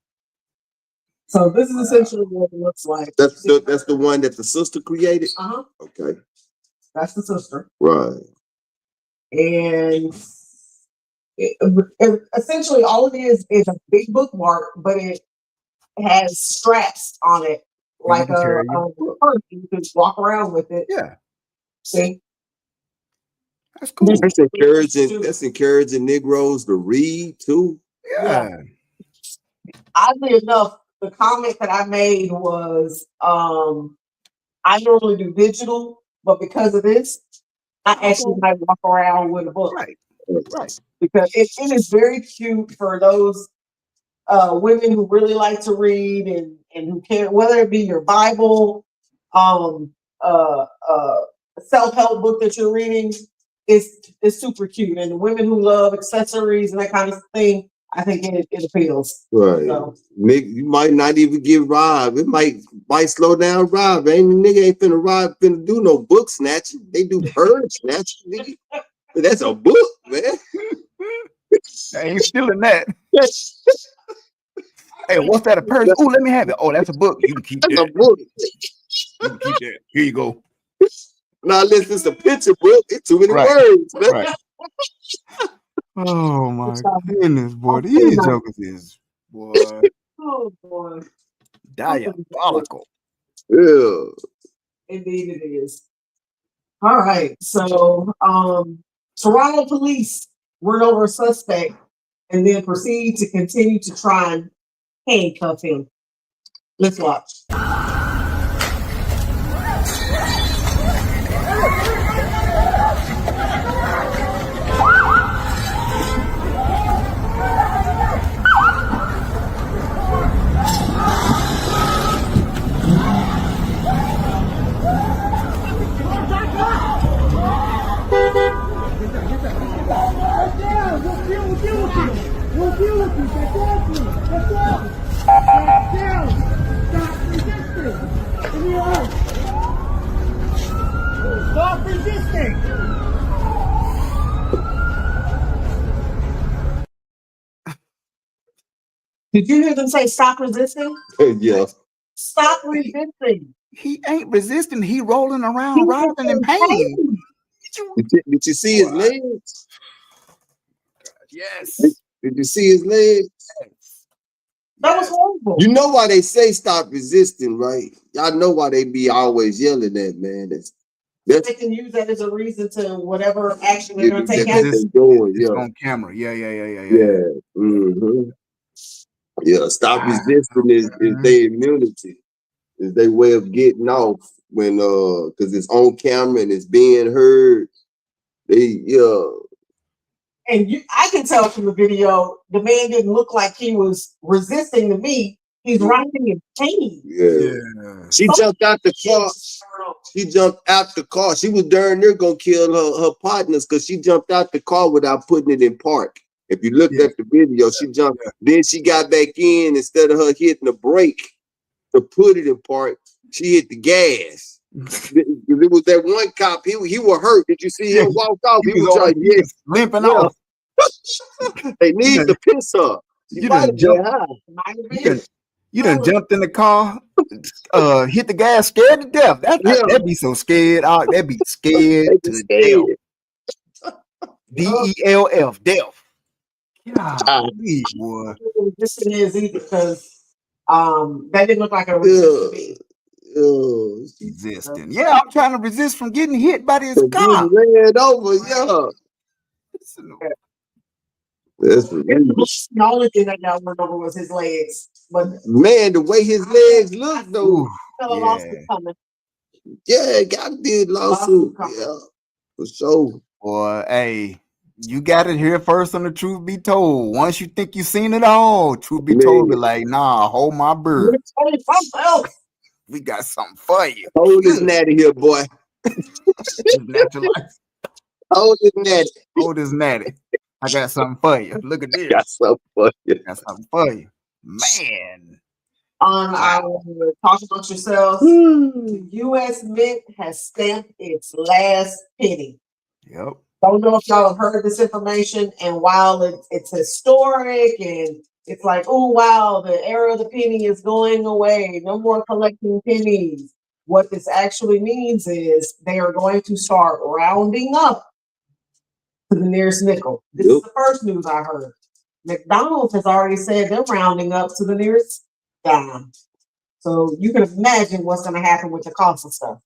Speaker 2: So this is essentially what it looks like.
Speaker 3: That's the one that the sister created?
Speaker 2: Uh-huh.
Speaker 3: Okay.
Speaker 2: That's the sister.
Speaker 3: Right.
Speaker 2: And essentially all it is a big bookmark, but it has straps on it, like a purse. You can walk around with it.
Speaker 1: Yeah.
Speaker 2: See?
Speaker 1: That's cool.
Speaker 3: That's encouraging Negroes to read too.
Speaker 1: Yeah.
Speaker 2: Oddly enough, the comment that I made was, I normally do digital, but because of this, I actually might walk around with a book.
Speaker 1: Right.
Speaker 2: Because it is very cute for those women who really like to read and who care, whether it be your Bible, self-help book that you're reading, it's super cute. And the women who love accessories and that kind of thing, I think it appeals.
Speaker 3: Right. So. Nick, you might not even get robbed. It might slow down Rob. Nigga ain't finna do no book snatching. They do bird snatching, nigga. But that's a book, man.
Speaker 1: I ain't stealing that. Hey, what's that? A purse? Oh, let me have it. Oh, that's a book. You can keep that.
Speaker 3: That's a book.
Speaker 1: You can keep that. Here you go.
Speaker 3: Now listen, it's a picture book. It's too many words, man.
Speaker 1: Right. Oh my goodness, boy. These jokers is diabolical.
Speaker 3: Yeah.
Speaker 2: Indeed it is. All right. So Toronto police run over a suspect and then proceed to continue to try and handcuff him. Let's watch.
Speaker 4: Stop resisting!
Speaker 2: Did you hear them say stop resisting?
Speaker 3: Yeah.
Speaker 2: Stop resisting.
Speaker 1: He ain't resisting. He rolling around, writhing in pain.
Speaker 3: Did you see his legs?
Speaker 1: Yes.
Speaker 3: Did you see his legs?
Speaker 2: That was horrible.
Speaker 3: You know why they say stop resisting, right? Y'all know why they be always yelling that, man.
Speaker 2: They can use that as a reason to whatever action they're going to take out.
Speaker 1: It's on camera. Yeah.
Speaker 3: Mm-hmm. Yeah, stop resisting is their immunity. Is their way of getting off when because it's on camera and it's being heard.
Speaker 2: And I can tell from the video, the man didn't look like he was resisting the meat. He's writhing in pain.
Speaker 3: Yeah. She jumped out the car. She was darn near gonna kill her partners because she jumped out the car without putting it in park. If you looked at the video, she jumped. Then she got back in instead of her hitting the brake to put it in park. She hit the gas. It was that one cop. He was hurt. Did you see him walk off? He was like,
Speaker 1: limping off.
Speaker 3: They need to piss up.
Speaker 1: You done jumped in the car, hit the gas, scared to death. That'd be so scared. That'd be scared to death. DELF, death. Golly, boy.
Speaker 2: This is easy because that didn't look like a resistance.
Speaker 1: Resisting. Yeah, I'm trying to resist from getting hit by this car.
Speaker 3: Ran over, That's
Speaker 2: the only thing that got went over was his legs. But
Speaker 3: man, the way his legs look though. Got a big lawsuit. Yeah, for sure.
Speaker 1: Boy, hey, you got it here first on the Truth Be Told. Once you think you've seen it all, Truth Be Told, be like, nah, hold my bird. We got something for you.
Speaker 3: Hold this natty here, boy. Hold this natty.
Speaker 1: Hold this natty. I got something for you. Look at this.
Speaker 3: Got something for
Speaker 1: you. Man.
Speaker 2: On our Talk Amongst Yourselves, the U.S. Mint has stamped its last penny.
Speaker 1: Yep.
Speaker 2: Don't know if y'all have heard this information, and while it's historic and it's like, oh wow, the era of the penny is going away. No more collecting pennies. What this actually means is they are going to start rounding up to the nearest nickel. This is the first news I heard. McDonald's has already said they're rounding up to the nearest dime. So you can imagine what's going to happen with the cost of stuff.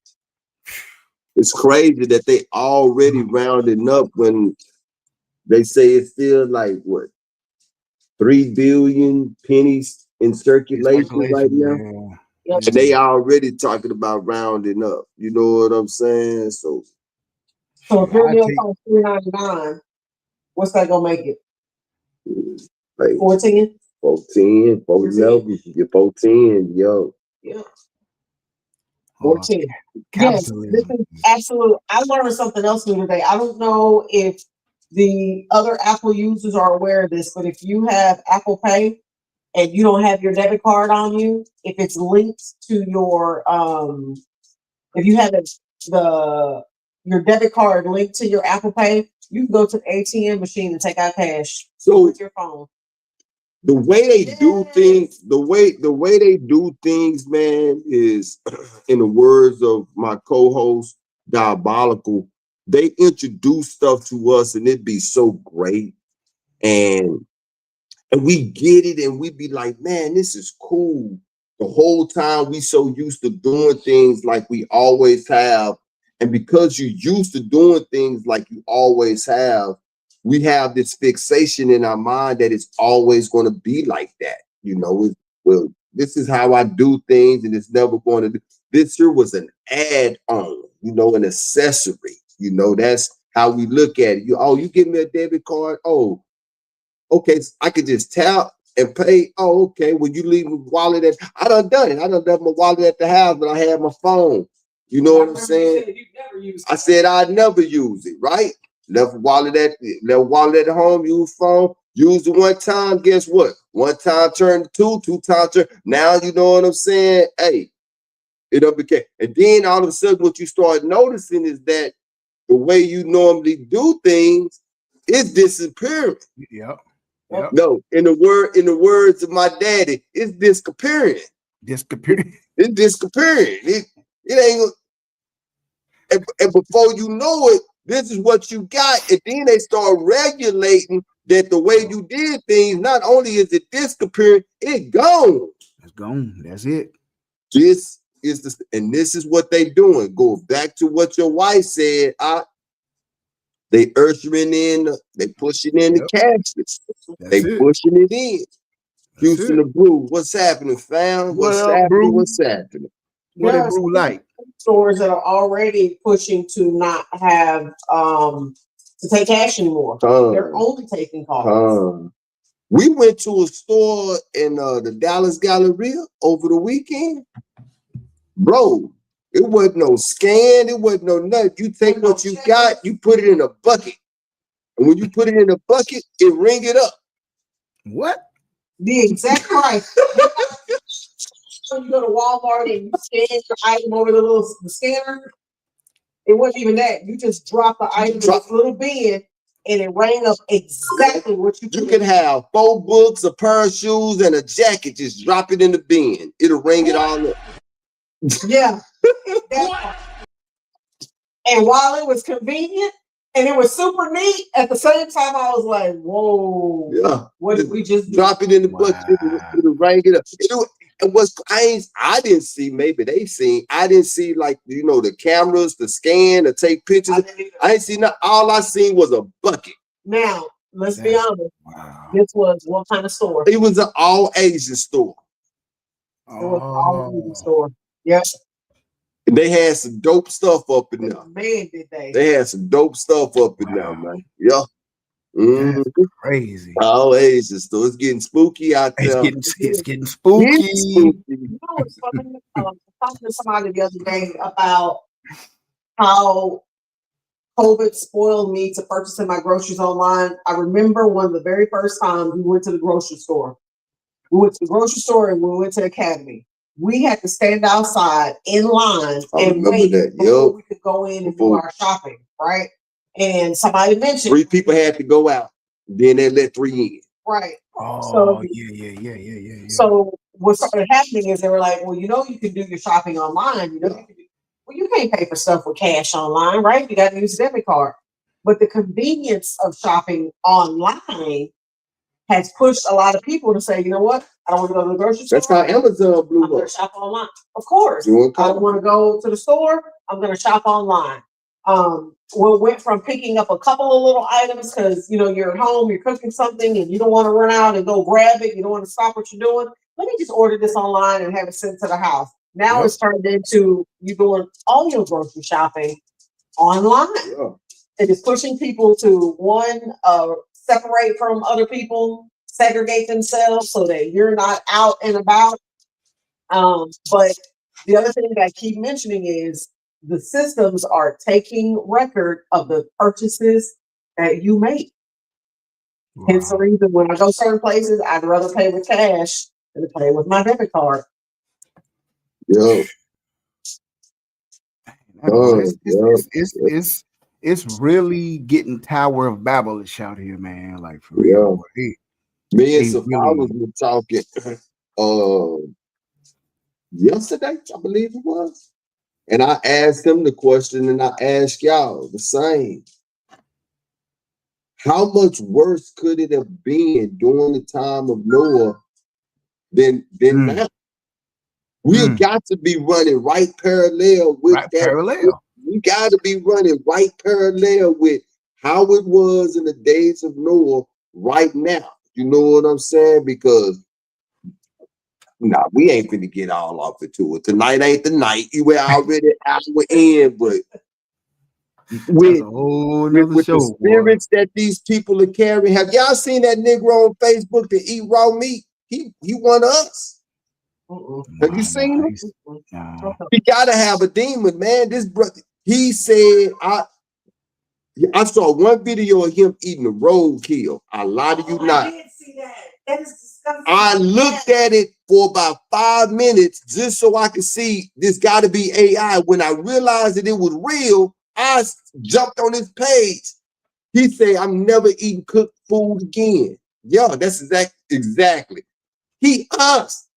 Speaker 3: It's crazy that they already rounding up when they say it's still like what 3 billion pennies in circulation right now. Yeah. And they already talking about rounding up. You know what I'm saying? So
Speaker 2: if your meal costs $3.99, what's that gonna make it?
Speaker 3: Like
Speaker 2: 14?
Speaker 3: 14, 11, you're 14, yo.
Speaker 2: Yeah. 14. Yes, this is absolute. I learned something else new today. I don't know if the other Apple users are aware of this, but if you have Apple Pay and you don't have your debit card on you, if it's linked to your if you have your debit card linked to your Apple Pay, you can go to the ATM machine and take out cash with your phone.
Speaker 3: The way they do things, the way they do things, man, is in the words of my co-host, diabolical. They introduce stuff to us and it'd be so great. And we get it and we be like, man, this is cool. The whole time we so used to doing things like we always have. And because you're used to doing things like you always have, we have this fixation in our mind that it's always going to be like that. You know, well, this is how I do things and it's never going to do. This here was an add-on, you know, an accessory. You know, that's how we look at it. You give me a debit card. Oh, okay, so I could just tap and pay. Oh, okay. Well, you leave my wallet I done it. I done left my wallet at the house, but I had my phone. You know what I'm saying? I said I'd never use it, right? Left wallet at home, use phone, use it one time. Guess what? One time turned to two times turn. Now you know what I'm saying? Hey, it became. And then all of a sudden, what you start noticing is that the way you normally do things is disappearing.
Speaker 1: Yep.
Speaker 3: No, in the words of my daddy, it's disappearing. It's disappearing. It ain't. And before you know it, this is what you got. And then they start regulating that the way you did things, not only is it disappearing, it's gone.
Speaker 1: It's gone. That's it.
Speaker 3: is this, and this is what they doing. Go back to what your wife said. They ushering in, they pushing in the caskets. They pushing it in. Houston the Brew. What's happening, fam? What's happening? What's happening?
Speaker 1: What a brew like?
Speaker 2: Stores that are already pushing to not have to take cash anymore. They're only taking cards.
Speaker 3: We went to a store in the Dallas Galleria over the weekend. Bro, it wasn't no scan, it wasn't no nothing. You take what you got, you put it in a bucket. And when you put it in a bucket, it ring it up.
Speaker 1: What?
Speaker 2: The exact price. So you go to Walmart and you scan your item over the scanner. It wasn't even that. You just drop the item in this little bin and it rang up exactly what you
Speaker 3: can have 4 books, a pair of shoes, and a jacket. Just drop it in the bin. It'll ring it all up.
Speaker 2: Yeah. And while it was convenient and it was super neat, at the same time I was like, whoa.
Speaker 3: Yeah.
Speaker 2: What did we just
Speaker 3: drop it in the bucket? It'll ring it up. And I didn't see, maybe they seen, I didn't see like, the cameras, the scan, to take pictures. I didn't see nothing. All I seen was a bucket.
Speaker 2: Now, let's be honest. Wow. This was what kind of store?
Speaker 3: It was an all Asian store.
Speaker 2: It was an all Asian store. Yep.
Speaker 3: And they had some dope stuff up in there.
Speaker 2: Man, did they?
Speaker 3: They had some dope stuff up in there, man. Yeah.
Speaker 1: That's crazy.
Speaker 3: All Asian store. It's getting spooky out there.
Speaker 1: It's getting spooky.
Speaker 2: You know what's funny? I was talking to somebody the other day about how COVID spoiled me to purchasing my groceries online. I remember one of the very first times we went to the grocery store. We went to the grocery store and we went to Academy. We had to stand outside in line and wait before we could go in and do our shopping, right? And somebody mentioned
Speaker 3: 3 people had to go out. Then they let 3 in.
Speaker 2: Right.
Speaker 1: Oh, yeah.
Speaker 2: So what started happening is they were like, well, you can do your shopping online. You can't pay for stuff with cash online, right? You got to use a debit card. But the convenience of shopping online has pushed a lot of people to say, you know what? I don't want to go to the grocery store.
Speaker 3: That's how Amazon blew up.
Speaker 2: I'm going to shop online. Of course. I don't want to go to the store. I'm going to shop online. We went from picking up a couple of little items because, you're at home, you're cooking something and you don't want to run out and go grab it. You don't want to stop what you're doing. Let me just order this online and have it sent to the house. Now it's turned into you doing all your grocery shopping online. Yeah. It is pushing people to separate from other people, segregate themselves so that you're not out and about. But the other thing that I keep mentioning is the systems are taking record of the purchases that you make. Wow. Hence the reason when I go certain places, I'd rather pay with cash than pay with my debit card.
Speaker 3: Yo.
Speaker 1: It's really getting Tower of Babel-ish out here, man. Like for real.
Speaker 3: Me and Safawas were talking yesterday, I believe it was. And I asked him the question, and I asked y'all the same. How much worse could it have been during the time of Noah than now? We got to be running right parallel with that.
Speaker 1: Parallel.
Speaker 3: We got to be running right parallel with how it was in the days of Noah right now. You know what I'm saying? Because we ain't finna get all off into it. Tonight ain't the night. You were already out in, but with the spirits that these people are carrying. Have y'all seen that Negro on Facebook that eat raw meat? He one of us. Have you seen him? He gotta have a demon, man. This brother, he said, I saw one video of him eating a roadkill. I lie to you not.
Speaker 2: I didn't see that. That is disgusting.
Speaker 3: I looked at it for about 5 minutes just so I could see this got to be AI. When I realized that it was real, I jumped on his page. He said, I'm never eating cooked food again. Yeah, that's exactly. He us.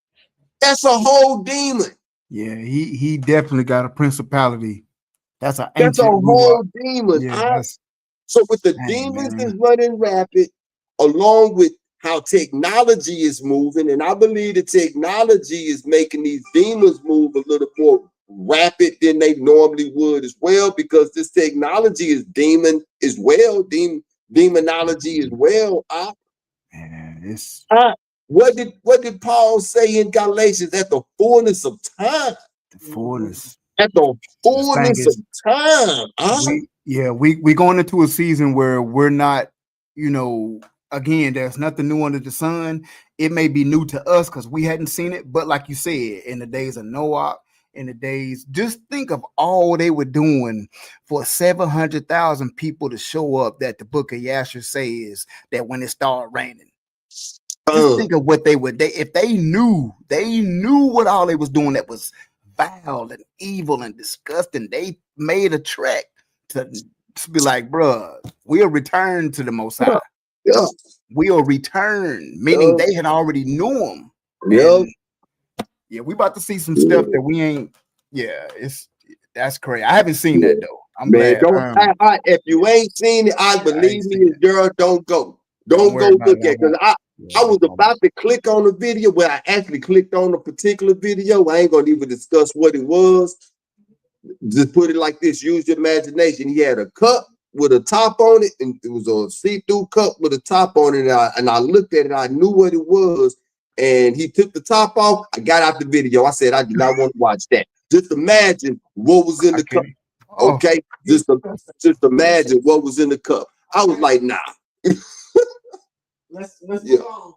Speaker 3: That's a whole demon.
Speaker 1: Yeah, he definitely got a principality. That's a
Speaker 3: whole demon.
Speaker 1: Yeah,
Speaker 3: so with the demons that's running rapid, along with how technology is moving, and I believe the technology is making these demons move a little more rapid than they normally would as well, because this technology is demon as well, demonology as well.
Speaker 1: Man, it's
Speaker 3: What did Paul say in Galatians? At the fullness of time.
Speaker 1: the fullness.
Speaker 3: At the fullness of time.
Speaker 1: We going into a season where we're not, again, there's nothing new under the sun. It may be new to us because we hadn't seen it, but like you said, in the days of Noah, in the days, just think of all they were doing for 700,000 people to show up, that the book of Yasher says that when it started raining. Just think of what they would. If they knew what all they was doing that was vile and evil and disgusting. They made a trek to be like, bruh, we'll return to the Most High.
Speaker 3: Yeah.
Speaker 1: We'll return, meaning they had already knew him. Yeah, we about to see some stuff that we ain't. Yeah, that's crazy. I haven't seen that though. I'm glad.
Speaker 3: If you ain't seen it, I believe me, girl, don't go. Don't go look at it, because I was about to click on the video, but I actually clicked on a particular video. I ain't gonna even discuss what it was. Just put it like this: use your imagination. He had a cup with a top on it, and it was a see-through cup with a top on it. And I looked at it, I knew what it was. And he took the top off. I got out the video. I said, I do not want to watch that. Just imagine what was in the cup. Okay, just imagine what was in the cup. I was like, nah.
Speaker 2: Let's move on.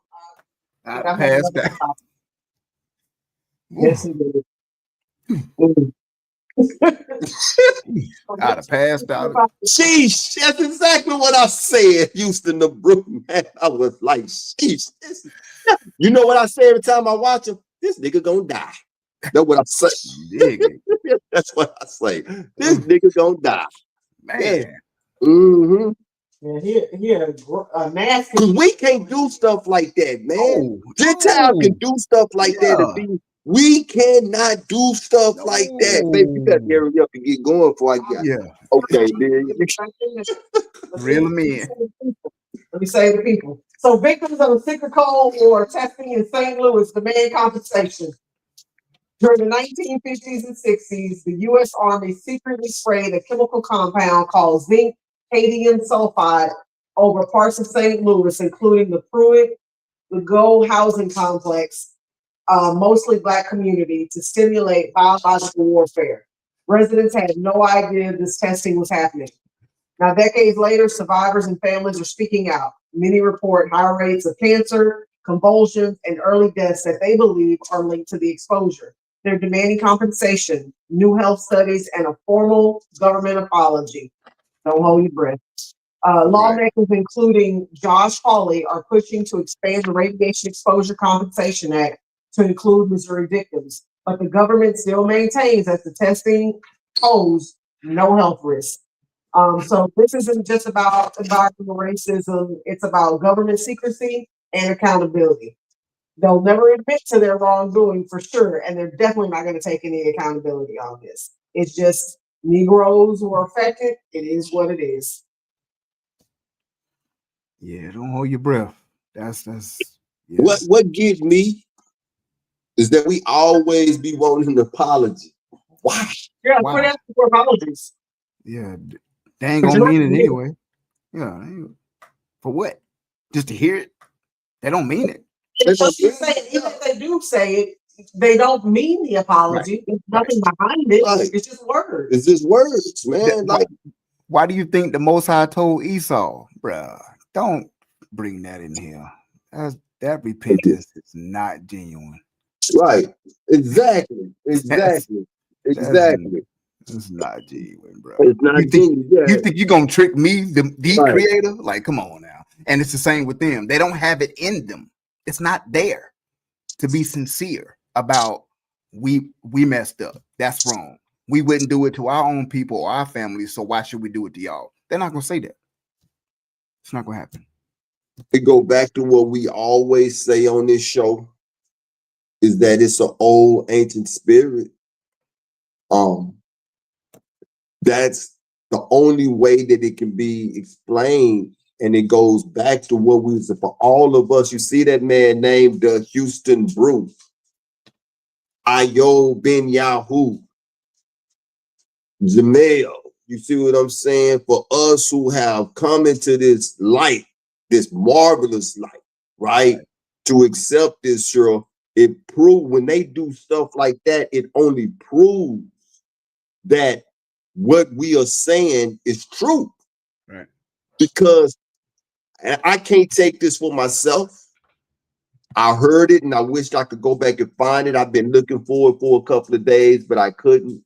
Speaker 1: I passed that.
Speaker 2: Yes, he did.
Speaker 1: I'd have passed out.
Speaker 3: Sheesh, that's exactly what I said, Houston, the Brook, man. I was like, sheesh. You know what I say every time I watch him? This nigga gonna die. That's what I say. That's what I say. This nigga gonna die.
Speaker 1: Man.
Speaker 3: Yeah. Mm-hmm.
Speaker 2: Yeah, a nasty.
Speaker 3: Because we can't do stuff like that, man. Gentiles can do stuff like that. We cannot do stuff like that. Baby, you gotta hurry up and get going before I get.
Speaker 1: Yeah.
Speaker 3: Okay, man.
Speaker 1: Reel them in.
Speaker 2: Let me say the people. So victims of the secret code or testing in St. Louis demand compensation. During the 1950s and 60s, the U.S. Army secretly sprayed a chemical compound called zinc cadmium sulfide over parts of St. Louis, including the Pruitt, the Go housing complex, mostly Black community, to stimulate biological warfare. Residents had no idea this testing was happening. Now, decades later, survivors and families are speaking out. Many report high rates of cancer, convulsions, and early deaths that they believe are linked to the exposure. They're demanding compensation, new health studies, and a formal government apology. Don't hold your breath. Lawmakers, including Josh Hawley, are pushing to expand the Radiation Exposure Compensation Act to include Missouri victims. But the government still maintains that the testing posed no health risk. So this isn't just about environmental racism, it's about government secrecy and accountability. They'll never admit to their wrongdoing for sure, and they're definitely not going to take any accountability on this. It's just Negroes who are affected. It is what it is.
Speaker 1: Yeah, don't hold your breath. That's
Speaker 3: what gives me is that we always be wanting an apology. Why?
Speaker 2: Yeah, we're asking for apologies.
Speaker 1: Yeah, they ain't gonna mean it anyway. Yeah, for what? Just to hear it? They don't mean it.
Speaker 2: Even if they do say it, they don't mean the apology. There's nothing behind it. It's just words.
Speaker 3: It's just words, man.
Speaker 1: Why do you think the Most High told Esau, bruh, don't bring that in here? That repentance is not genuine.
Speaker 3: Right. Exactly. It's
Speaker 1: not genuine, bro.
Speaker 3: It's not genuine.
Speaker 1: You think you're gonna trick me, the creator? Like, come on now. And it's the same with them. They don't have it in them. It's not there to be sincere about we messed up. That's wrong. We wouldn't do it to our own people or our families, so why should we do it to y'all? They're not gonna say that. It's not gonna happen.
Speaker 3: It go back to what we always say on this show, is that it's an old ancient spirit. That's the only way that it can be explained And it goes back to what we was for all of us. You see that man named Houston Brew, Ayo Ben Yahoo, Jamel. You see what I'm saying? For us who have come into this light, this marvelous light, right? To accept this, sure, it proves when they do stuff like that, it only proves that what we are saying is true.
Speaker 1: Right.
Speaker 3: Because I can't take this for myself. I heard it and I wished I could go back and find it. I've been looking for it for a couple of days, but I couldn't.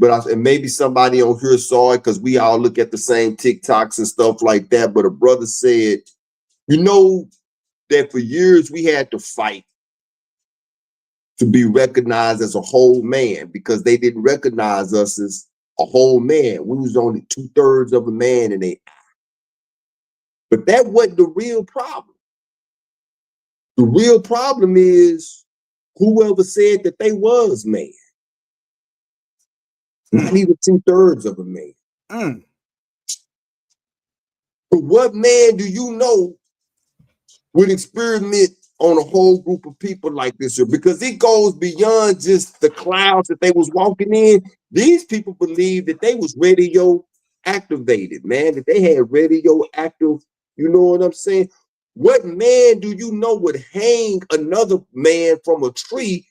Speaker 3: And maybe somebody on here saw it because we all look at the same TikToks and stuff like that. But a brother said, you know, that for years we had to fight to be recognized as a whole man because they didn't recognize us as a whole man. We was only 2/3 of a man in their eye. But that wasn't the real problem. The real problem is whoever said that they was man. Not even 2/3 of a man. But what man do you know would experiment on a whole group of people like this? Because it goes beyond just the clouds that they was walking in. These people believed that they was radio activated, man, that they had radioactive, you know what I'm saying? What man do you know would hang another man from a tree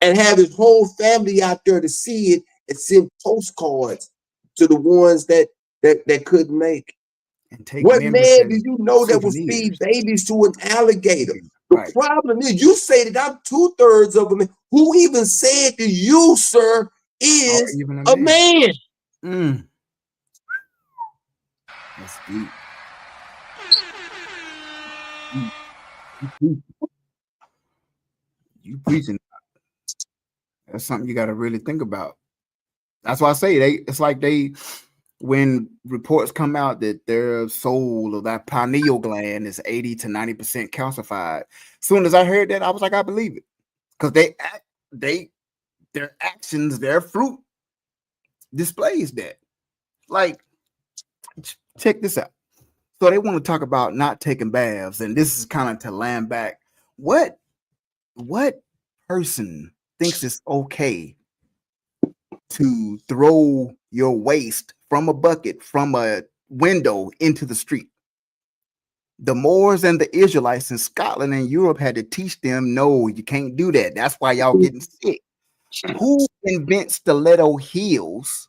Speaker 3: and have his whole family out there to see it and send postcards to the ones that couldn't make?
Speaker 1: And take
Speaker 3: what man do you know that would
Speaker 1: souvenirs.
Speaker 3: feed babies to an alligator?
Speaker 1: Right.
Speaker 3: The problem is you say that I'm 2/3 of a man. Who even said that you, sir, is a man?
Speaker 1: That's deep. You preaching. That's something you got to really think about. That's why I say it's like when reports come out that their soul or that pineal gland is 80 to 90% calcified. As soon as I heard that, I was like, I believe it. Because their actions, their fruit displays that. Like, check this out. So they want to talk about not taking baths, and this is kind of to land back. What person thinks it's okay to throw your waste from a bucket from a window into the street? The Moors and the Israelites in Scotland and Europe had to teach them, no, you can't do that. That's why y'all getting sick. Who invents stiletto heels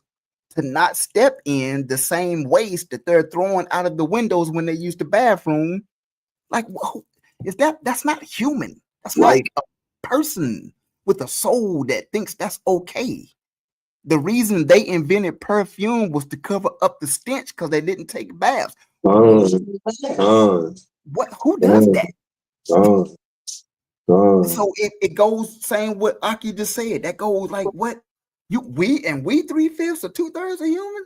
Speaker 1: to not step in the same waste that they're throwing out of the windows when they use the bathroom? Like, whoa, that's not human. That's right. Not a person with a soul that thinks that's okay. The reason they invented perfume was to cover up the stench because they didn't take baths. What? Who does that? So it goes saying what Aki just said. That goes like what we 3/5 or 2/3 are human.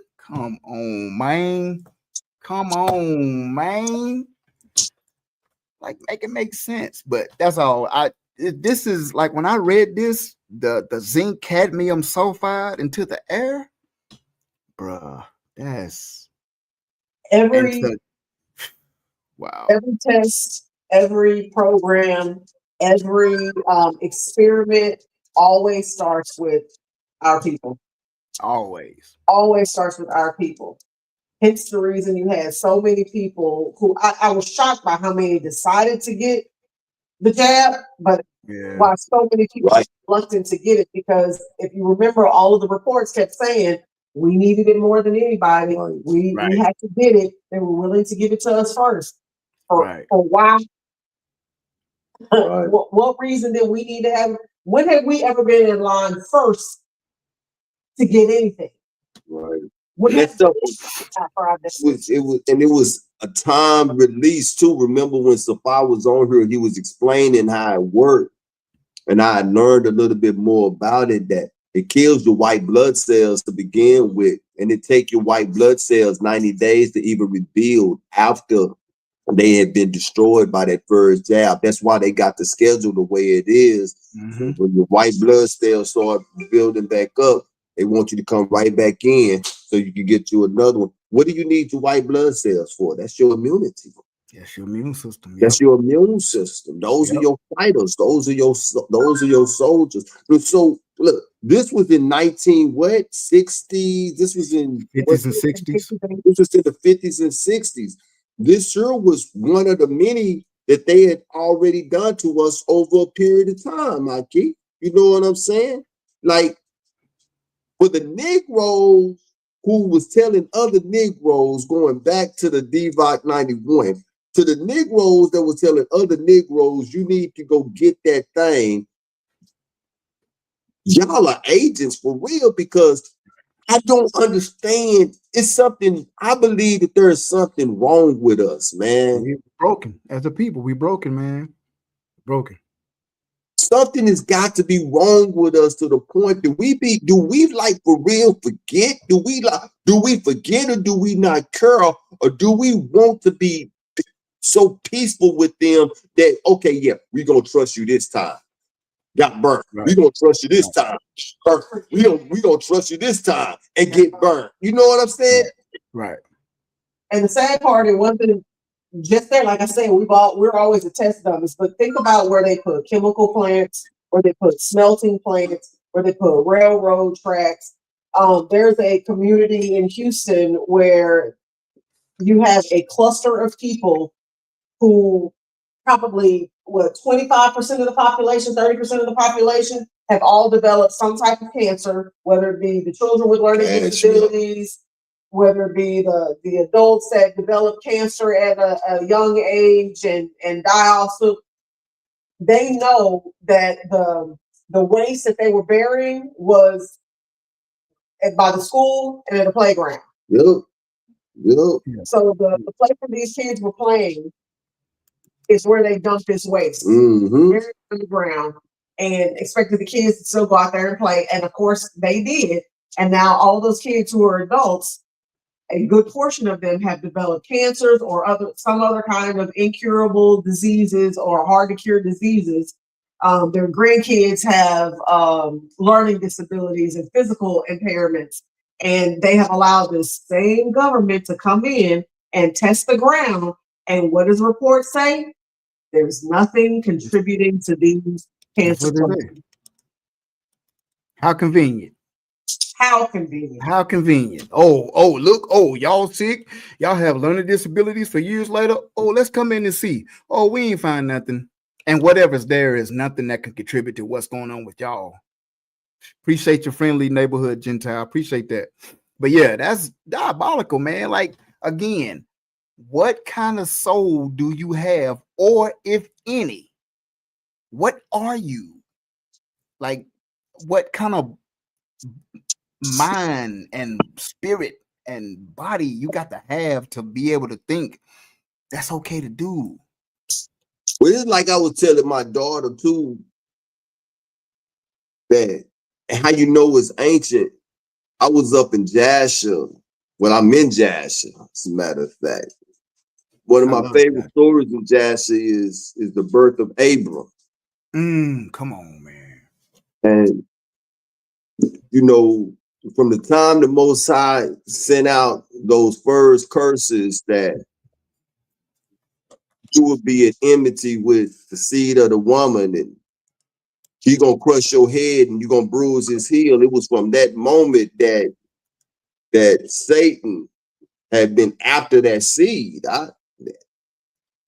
Speaker 1: Come on, man. Like make it make sense. But that's all. This is like when I read this, the zinc cadmium sulfide into the air, bruh. That's wow.
Speaker 2: Every test, every program, every experiment always starts with our people.
Speaker 1: Always
Speaker 2: starts with our people. Hence the reason you had so many people who I was shocked by how many decided to get the jab, but why so many people are reluctant to get it, because if you remember, all of the reports kept saying we needed it more than anybody. We had to get it. They were willing to give it to us first. For why? What reason did we need to have? When have we ever been in line first to get anything?
Speaker 3: That stuff it was a time release too. Remember when Safa was on here, he was explaining how it worked, and I learned a little bit more about it. That it kills your white blood cells to begin with, and it takes your white blood cells 90 days to even rebuild after they had been destroyed by that first jab. That's why they got the schedule the way it is. When your white blood cells start building back up, They want you to come right back in so you can get you another one. What do you need your white blood cells for? That's your immunity.
Speaker 1: That's your immune system. Yep.
Speaker 3: That's your immune system. Those are your fighters. Those are your soldiers. So look, this was in 1960s. This was in
Speaker 1: 50s and 60s.
Speaker 3: This was in the 50s and 60s. This sure was one of the many that they had already done to us over a period of time, Mikey. You know what I'm saying? Like, for the Negroes who was telling other Negroes, going back to the DVOC 91, to the Negroes that was telling other Negroes, you need to go get that thing. Y'all are agents for real, because I don't understand. It's something, I believe that there is something wrong with us, man.
Speaker 1: We're broken as a people. We broken, man. Broken.
Speaker 3: Something has got to be wrong with us to the point that do we like for real forget? Do we forget, or do we not care? Or do we want to be so peaceful with them that, okay, yeah, we're going to trust you this time. Got burnt. Right. We're going to trust you this time. We going to trust you this time and get burnt. You know what I'm saying?
Speaker 1: Right.
Speaker 2: And the sad part, it wasn't just there. Like I said, we're always a test dummies, but think about where they put chemical plants, where they put smelting plants, where they put railroad tracks. There's a community in Houston where you have a cluster of people who probably 25% of the population, 30% of the population have all developed some type of cancer, whether it be the children with learning disabilities, whether it be the adults that develop cancer at a young age and die also. They know that the waste that they were burying was by the school and at the playground.
Speaker 3: Yep.
Speaker 2: So the place where these kids were playing is where they dumped this waste, buried on the ground, and expected the kids to still go out there and play. And of course they did. And now all those kids who are adults, a good portion of them have developed cancers or some other kind of incurable diseases or hard to cure diseases. Their grandkids have learning disabilities and physical impairments. And they have allowed this same government to come in and test the ground. And what does the report say? There's nothing contributing to these cancer.
Speaker 1: How convenient.
Speaker 2: How convenient.
Speaker 1: How convenient. Oh, look. Oh, y'all sick. Y'all have learning disabilities for years later. Oh, let's come in and see. Oh, we ain't find nothing. And whatever's there is nothing that can contribute to what's going on with y'all. Appreciate your friendly neighborhood Gentile. Appreciate that. But yeah, that's diabolical, man. Like, again, what kind of soul do you have, or if any? What are you? Like, what kind of mind and spirit and body you got to have to be able to think that's okay to do?
Speaker 3: Well, it's like I was telling my daughter too, that how you know it's ancient. I was up in Jasher. Well, I'm in Jasher, as a matter of fact. One of my favorite stories in Jasher is the birth of Abram.
Speaker 1: Come on, man.
Speaker 3: And you know, from the time the Most High sent out those first curses that you would be at enmity with the seed of the woman, and he gonna crush your head and you're gonna bruise his heel. It was from that moment that Satan had been after that seed.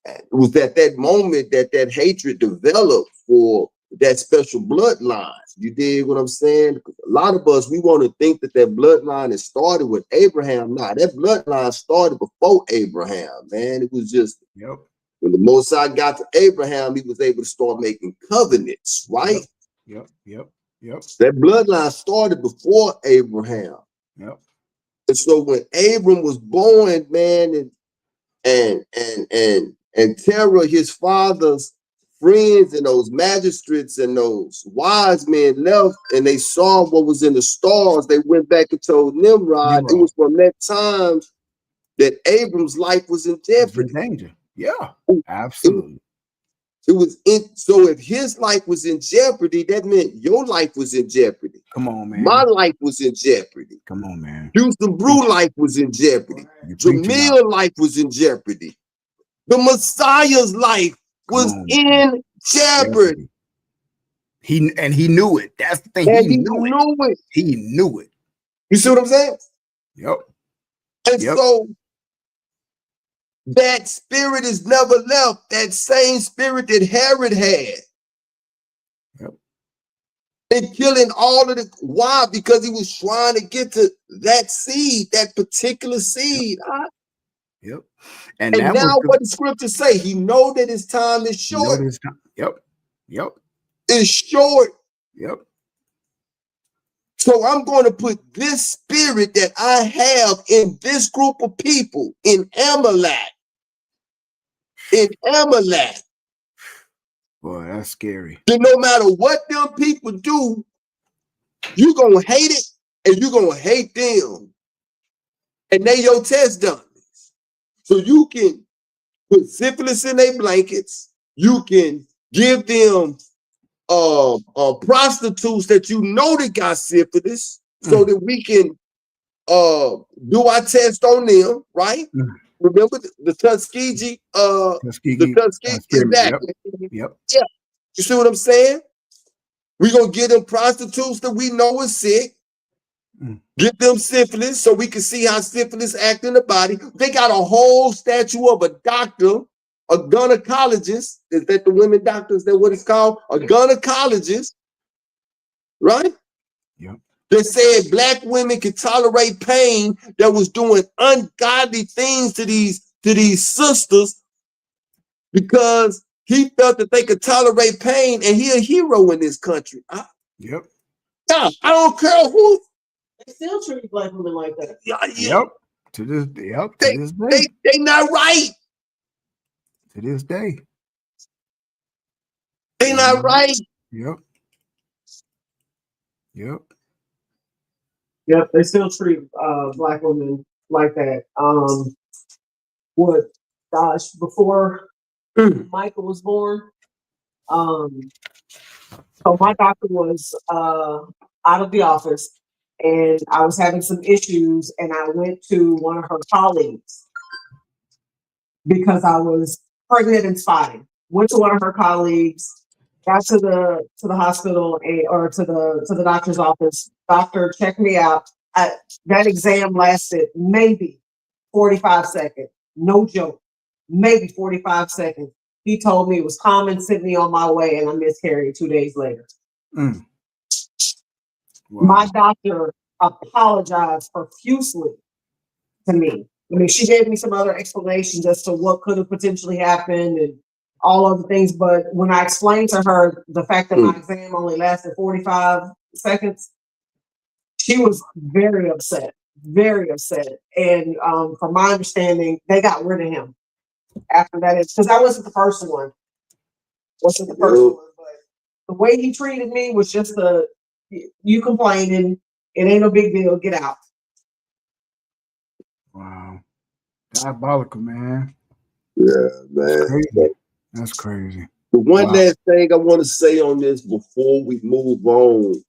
Speaker 3: It was at that moment that hatred developed for that special bloodline. You dig what I'm saying? A lot of us, we want to think that bloodline is started with Abraham. Nah, that bloodline started before Abraham, man. It was just when the Most High got to Abraham, he was able to start making covenants, right?
Speaker 1: Yep.
Speaker 3: That bloodline started before Abraham.
Speaker 1: Yep.
Speaker 3: And so when Abram was born, man, and Terah, his father's friends and those magistrates and those wise men left, and they saw what was in the stars, they went back and told Nimrod. It was from that time that Abram's life was in jeopardy.
Speaker 1: In danger. Yeah, absolutely.
Speaker 3: It was in. So if his life was in jeopardy, that meant your life was in jeopardy.
Speaker 1: Come on, man.
Speaker 3: My life was in jeopardy.
Speaker 1: Come on, man.
Speaker 3: Houston Brew life was in jeopardy. Jamil's life was in jeopardy. The Messiah's life was in jeopardy.
Speaker 1: He knew it. That's the thing.
Speaker 3: And he knew it.
Speaker 1: He knew it.
Speaker 3: You see what I'm saying?
Speaker 1: Yep.
Speaker 3: And so that spirit is never left. That same spirit that Herod had.
Speaker 1: Yep.
Speaker 3: And killing all of the, why? Because he was trying to get to that seed, that particular seed.
Speaker 1: Yep.
Speaker 3: And now what the scripture say? He know that his time is short.
Speaker 1: Yep. Yep.
Speaker 3: It's short.
Speaker 1: Yep.
Speaker 3: So I'm going to put this spirit that I have in this group of people in Amalek. In Amalek.
Speaker 1: Boy, that's scary.
Speaker 3: Then no matter what them people do, you're going to hate it and you're going to hate them. And they your test dummies. So you can put syphilis in their blankets. You can give them prostitutes that you know they got syphilis, so that we can do our test on them, right? Remember the Tuskegee, the Tuskegee, exactly.
Speaker 1: Yep.
Speaker 3: Yeah. You see what I'm saying? We're gonna get them prostitutes that we know is sick, get them syphilis so we can see how syphilis act in the body. They got a whole statue of a doctor, a gynecologist. Is that the women doctors? Is that what it's called? A gynecologist, right?
Speaker 1: Yep.
Speaker 3: They said black women could tolerate pain, that was doing ungodly things to these sisters because he felt that they could tolerate pain, and he a hero in this country.
Speaker 1: Yep.
Speaker 3: Yeah, I don't care who.
Speaker 2: They still treat black women like that.
Speaker 3: Yep.
Speaker 1: To this day.
Speaker 3: They not right.
Speaker 1: To this day.
Speaker 3: They not right.
Speaker 1: Yep. Yep.
Speaker 2: Yep, they still treat black women like that. Before Michael was born, so my doctor was out of the office, and I was having some issues, and I went to one of her colleagues because I was pregnant and spotting. Went to one of her colleagues, got to the hospital or to the doctor's office. Doctor checked me out. That exam lasted maybe 45 seconds. No joke. Maybe 45 seconds. He told me it was common, sent me on my way, and I miscarried 2 days later.
Speaker 1: Wow.
Speaker 2: My doctor apologized profusely to me. I mean, she gave me some other explanations as to what could have potentially happened and all other things. But when I explained to her the fact that my exam only lasted 45 seconds, she was very upset, very upset. And from my understanding, they got rid of him after that. Because I wasn't the first one. But the way he treated me was just you complaining, it ain't no big deal, get out.
Speaker 1: Wow. Diabolical, man.
Speaker 3: Yeah, man.
Speaker 1: That's crazy.
Speaker 3: The one last thing I want to say on this before we move on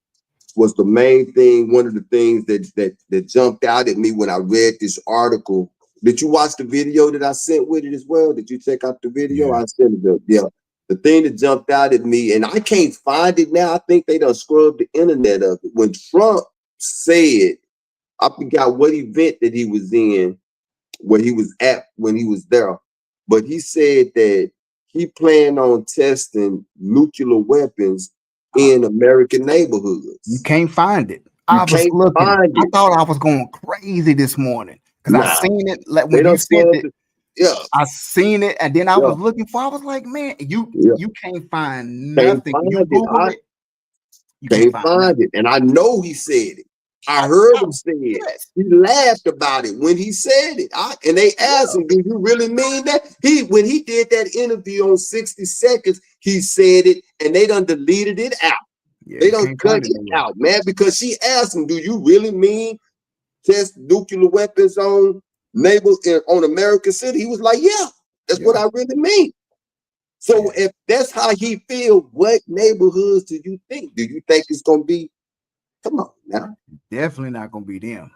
Speaker 3: was the main thing, one of the things that jumped out at me when I read this article. Did you watch the video that I sent with it as well? Did you check out the video?
Speaker 1: Yeah.
Speaker 3: I sent it. Yeah. The thing that jumped out at me, and I can't find it now. I think they done scrubbed the internet of it. When Trump said, I forgot what event that he was in, where he was at when he was there, but he said that he planned on testing nuclear weapons in American neighborhoods.
Speaker 1: You can't find it. I was looking. I thought I was going crazy this morning because I seen it. Like when you said it, I seen it, and then I was looking for. I was like, man, you can't find nothing. You Google it. You
Speaker 3: can't find it, and I know he said it. I heard him say it. Yes. He laughed about it when he said it. And they asked him, "Do you really mean that?" When he did that interview on 60 Seconds, he said it, and they done deleted it out. Yeah, they done cut it out, man, because she asked him, "Do you really mean test nuclear weapons on American city?" He was like, "Yeah, that's what I really mean." So if that's how he feel, what neighborhoods do you think? Do you think it's gonna be? Come on now.
Speaker 1: Definitely not gonna be them.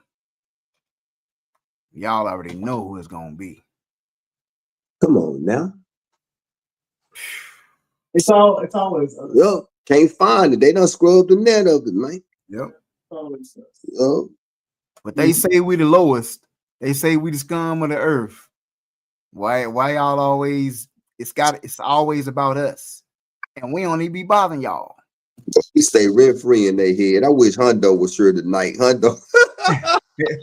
Speaker 1: Y'all already know who it's gonna be.
Speaker 3: Come on now.
Speaker 2: It's always us.
Speaker 3: Yep. Can't find it. They done scrubbed the net of it, man.
Speaker 1: Yep.
Speaker 2: Always us.
Speaker 3: Yep.
Speaker 1: But they say we the lowest. They say we the scum of the earth. Why y'all always? It's always about us, and we don't even be bothering y'all.
Speaker 3: We stay rent free in their head. I wish Hundo was here tonight. Hundo. I wish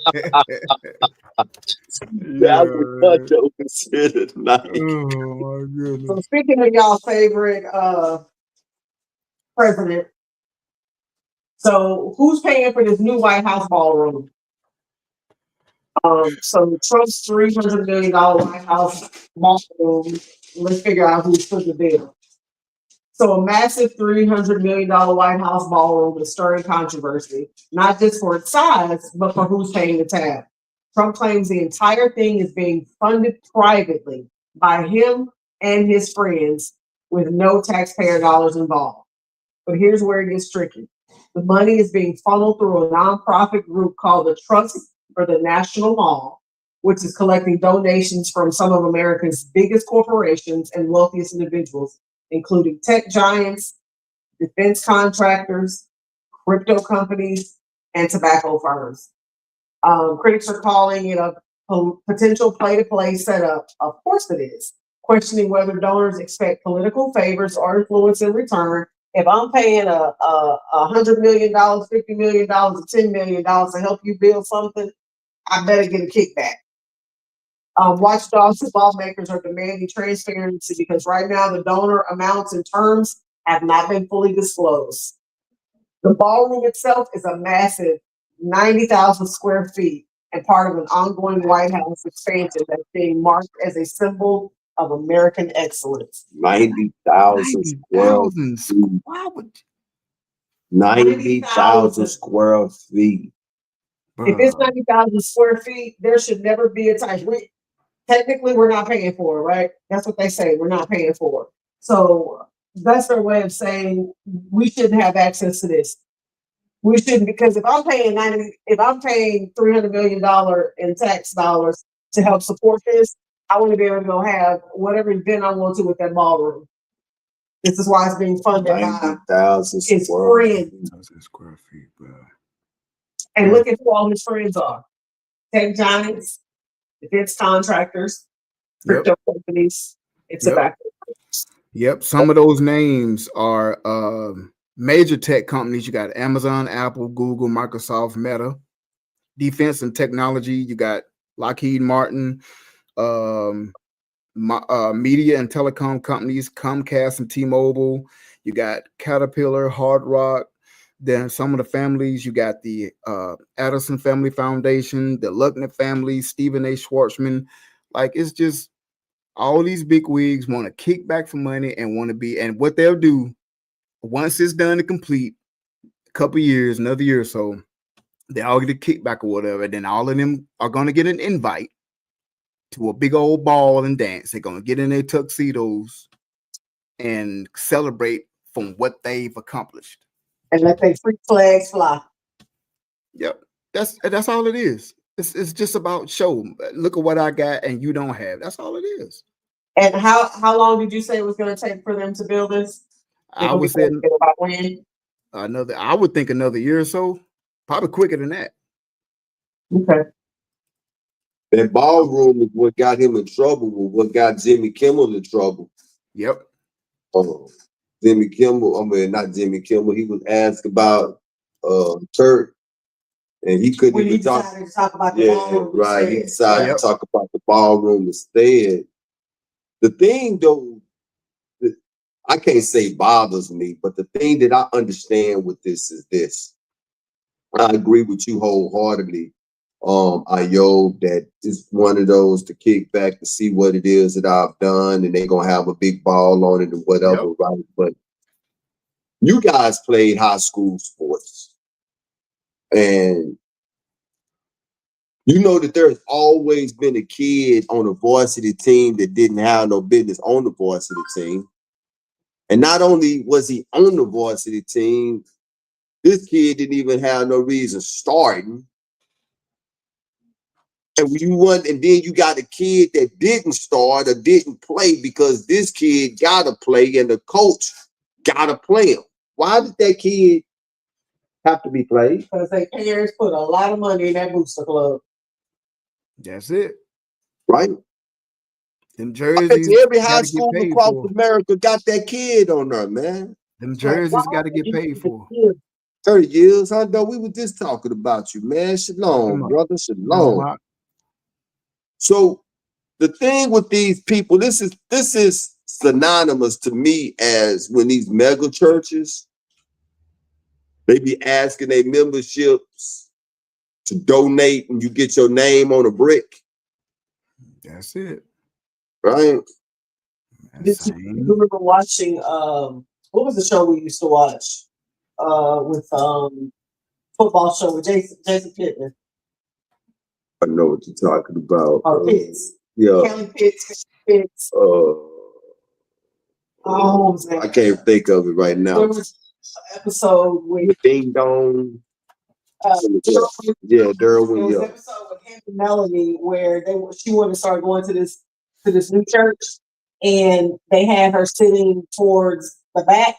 Speaker 3: Hundo was here tonight.
Speaker 1: Oh my goodness.
Speaker 2: So speaking of y'all's favorite president, so who's paying for this new White House ballroom? So Trump's $300 million White House ballroom. Let's figure out who's for the bill. So a massive $300 million White House ballroom is stirring controversy, not just for its size, but for who's paying the tab. Trump claims the entire thing is being funded privately by him and his friends with no taxpayer dollars involved. But here's where it gets tricky. The money is being funneled through a nonprofit group called the Trust for the National Mall, which is collecting donations from some of America's biggest corporations and wealthiest individuals, including tech giants, defense contractors, crypto companies, and tobacco firms. Critics are calling it a potential play-to-play setup. Of course it is. Questioning whether donors expect political favors or influence in return. If I'm paying $100 million, $50 million, $10 million to help you build something, I better get a kickback. Watchdogs and lawmakers are demanding transparency because right now the donor amounts and terms have not been fully disclosed. The ballroom itself is a massive 90,000 square feet and part of an ongoing White House expansion that's being marked as a symbol of American excellence.
Speaker 3: 90,000 square feet.
Speaker 1: Why would
Speaker 3: 90,000 square feet.
Speaker 2: If it's 90,000 square feet, there should never be a time. Technically, we're not paying for it, right? That's what they say. We're not paying for it. So that's their way of saying we shouldn't have access to this. We shouldn't, because if I'm paying $300 million in tax dollars to help support this, I want to be able to go have whatever event I want to with that ballroom. This is why it's being funded by
Speaker 3: 90,000
Speaker 2: his friends.
Speaker 1: square feet, bro.
Speaker 2: And look at who all his friends are: tech giants, defense contractors, crypto companies, and tobacco.
Speaker 1: Yep, some of those names are major tech companies. You got Amazon, Apple, Google, Microsoft, Meta. Defense and technology, you got Lockheed Martin, media and telecom companies, Comcast and T-Mobile. You got Caterpillar, Hard Rock. Then some of the families, you got the Addison Family Foundation, the Luckner family, Stephen A. Schwartzman. Like, it's just all these big wigs want to kick back for money and want to be, and what they'll do once it's done and complete, a couple years, another year or so, they all get a kickback or whatever. Then all of them are going to get an invite to a big old ball and dance. They're going to get in their tuxedos and celebrate from what they've accomplished.
Speaker 2: And let their free flags fly.
Speaker 1: Yep. That's all it is. It's just about show. Look at what I got and you don't have. That's all it is.
Speaker 2: And how long did you say it was going to take for them to build this?
Speaker 1: I would say
Speaker 2: about when?
Speaker 1: I would think another year or so. Probably quicker than that.
Speaker 2: Okay.
Speaker 3: That ballroom is what got him in trouble, what got Jimmy Kimmel in trouble.
Speaker 1: Yep.
Speaker 3: Jimmy Kimmel, not Jimmy Kimmel, he was asked about Turk, and he couldn't even talk.
Speaker 2: To talk about the ballroom.
Speaker 3: Right. He decided to talk about the ballroom instead. The thing, though, I can't say bothers me, but the thing that I understand with this is this. I agree with you wholeheartedly, Ayo, that is one of those to kick back to see what it is that I've done, and they're gonna have a big ball on it and whatever, right? But you guys played high school sports, and you know that there's always been a kid on a varsity team that didn't have no business on the varsity team. And not only was he on the varsity team, this kid didn't even have no reason starting. And and then you got a kid that didn't start or didn't play because this kid gotta play and the coach gotta play him. Why did that kid have to be played?
Speaker 2: Because their parents put a lot of money in that booster club.
Speaker 1: That's it.
Speaker 3: Right?
Speaker 1: Them jerseys,
Speaker 3: every high
Speaker 1: gotta
Speaker 3: school
Speaker 1: get paid
Speaker 3: across
Speaker 1: for.
Speaker 3: America got that kid on there, man.
Speaker 1: Them jerseys got to get paid for.
Speaker 3: 30 years, I know we were just talking about you, man. Shalom, brother. Shalom. So the thing with these people, this is synonymous to me as when these mega churches, they be asking their memberships to donate and you get your name on a brick.
Speaker 1: That's it.
Speaker 3: Right?
Speaker 2: Did you remember watching what was the show we used to watch? With football show with Jason Pittman.
Speaker 3: I know what you're talking about.
Speaker 2: Pitts.
Speaker 3: Yeah.
Speaker 2: Kelly Pitts.
Speaker 3: I can't think of it right now.
Speaker 2: There was an episode with
Speaker 3: Ding Dong. Derwin.
Speaker 2: There was an episode with him and Melanie where she wanted to start going to this new church, and they had her sitting towards the back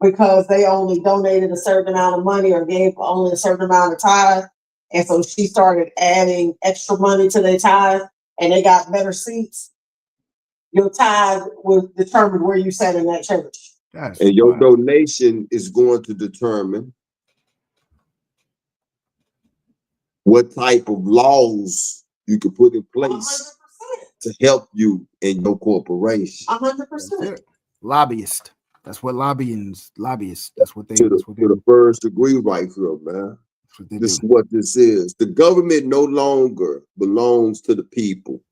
Speaker 2: because they only donated a certain amount of money or gave only a certain amount of tithe. And so she started adding extra money to their tithe and they got better seats. Your tithe will determine where you sat in that church.
Speaker 3: And your donation is going to determine what type of laws you can put in place 100%. To help you in your corporation.
Speaker 2: 100%.
Speaker 1: Lobbyist. That's what lobbyists. That's what they
Speaker 3: do. To the first degree right here, man. This is what this is. The government no longer belongs to the people.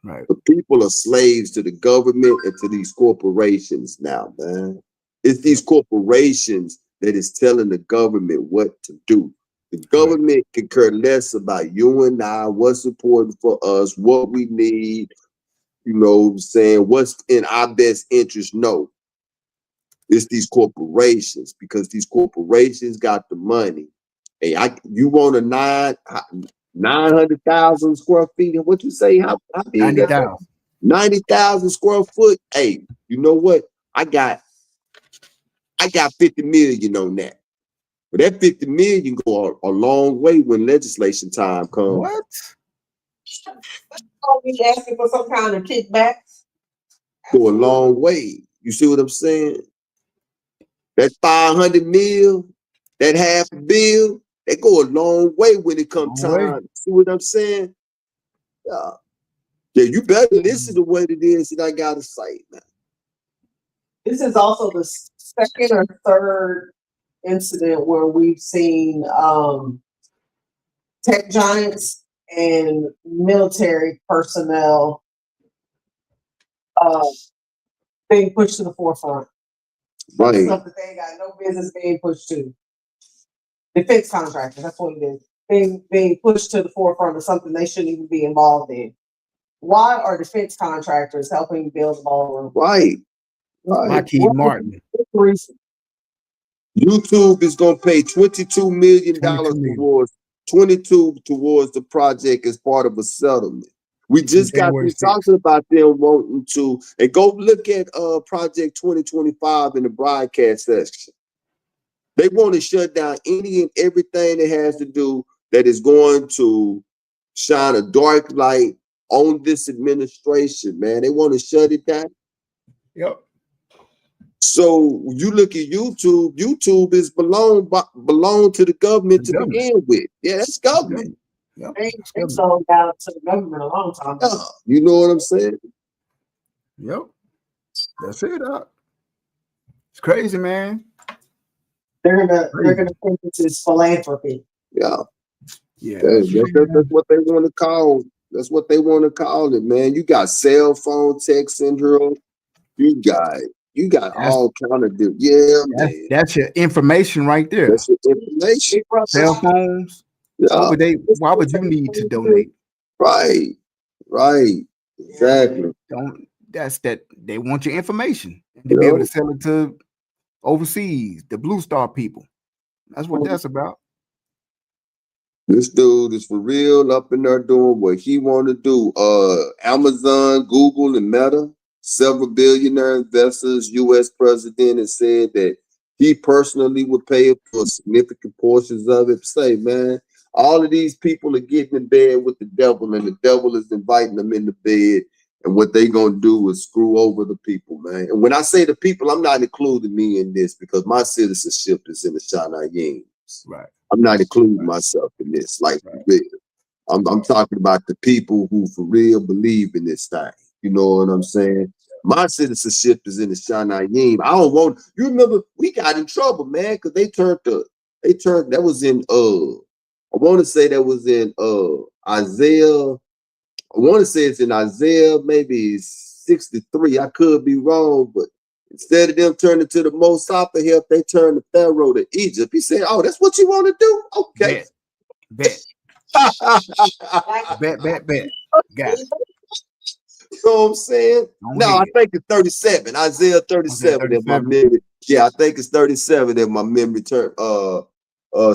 Speaker 1: Right.
Speaker 3: The people are slaves to the government and to these corporations now, man. It's these corporations that is telling the government what to do. The government can care less about you and I, what's important for us, what we need, you know what I'm saying, what's in our best interest. No. It's these corporations because these corporations got the money. Hey, you want a 900,000 square feet? And what you say? How big?
Speaker 1: 90,000.
Speaker 3: 90,000 square foot. Hey, you know what? I got 50 million on that. But that 50 million go a long way when legislation time comes.
Speaker 1: What?
Speaker 2: Are we asking for some kind of kickbacks?
Speaker 3: Go a long way. You see what I'm saying? That 500 mil, that half a bill, they go a long way when it comes time. See what I'm saying? Yeah, you better listen to what it is that I gotta say, man.
Speaker 2: This is also the second or third incident where we've seen tech giants and military personnel being pushed to the forefront.
Speaker 3: Right.
Speaker 2: Stuff that they ain't got no business being pushed to. Defense contractors, that's what it is. Being pushed to the forefront of something they shouldn't even be involved in. Why are defense contractors helping build the ballroom?
Speaker 3: Right.
Speaker 1: Lockheed Martin.
Speaker 3: YouTube is gonna pay $22 million towards the project as part of a settlement. We just got to talking about them wanting to, and go look at Project 2025 in the broadcast section. They want to shut down any and everything that has to do that is going to shine a dark light on this administration, man. They want to shut it down.
Speaker 1: Yep.
Speaker 3: So you look at YouTube. YouTube is belong to the government to begin with. Yeah, that's government.
Speaker 2: Yep. They sold out to the government a long time ago.
Speaker 3: You know what I'm saying?
Speaker 1: Yep. That's it. It's crazy, man.
Speaker 2: They're gonna think this is philanthropy.
Speaker 3: Yeah.
Speaker 1: Yeah.
Speaker 3: That's what they want to call. That's what they want to call it, man. You got cell phone tech syndrome. You got all kind of different. Yeah, man.
Speaker 1: That's your information right there.
Speaker 3: That's your information.
Speaker 1: Cell phones.
Speaker 3: Yeah.
Speaker 1: Why would you need to donate?
Speaker 3: Right. Exactly.
Speaker 1: That's that they want your information and to be able to sell it to overseas, the Blue Star people. That's what that's about.
Speaker 3: This dude is for real up in there doing what he want to do. Amazon, Google, and Meta, several billionaire investors, U.S. president has said that he personally would pay for significant portions of it. Say, man, all of these people are getting in bed with the devil, and the devil is inviting them in the bed. And what they gonna do is screw over the people, man. And when I say the people, I'm not including me in this because my citizenship is in the Shana.
Speaker 1: Right.
Speaker 3: I'm not including myself in this. Like, for real. I'm talking about the people who for real believe in this thing. You know what I'm saying? My citizenship is in the Shana. I don't want. You remember we got in trouble, man, because they turned. That was in. I want to say that was in Isaiah. I want to say it's in Isaiah, maybe 63. I could be wrong, but instead of them turning to the Most High for help, they turned to Pharaoh to Egypt. He said, "Oh, that's what you want to do? Okay."
Speaker 1: Bet. Bet. Got it.
Speaker 3: You know what I'm saying? No, I think it's 37. Isaiah 37 if my memory. Yeah, I think it's 37 if my memory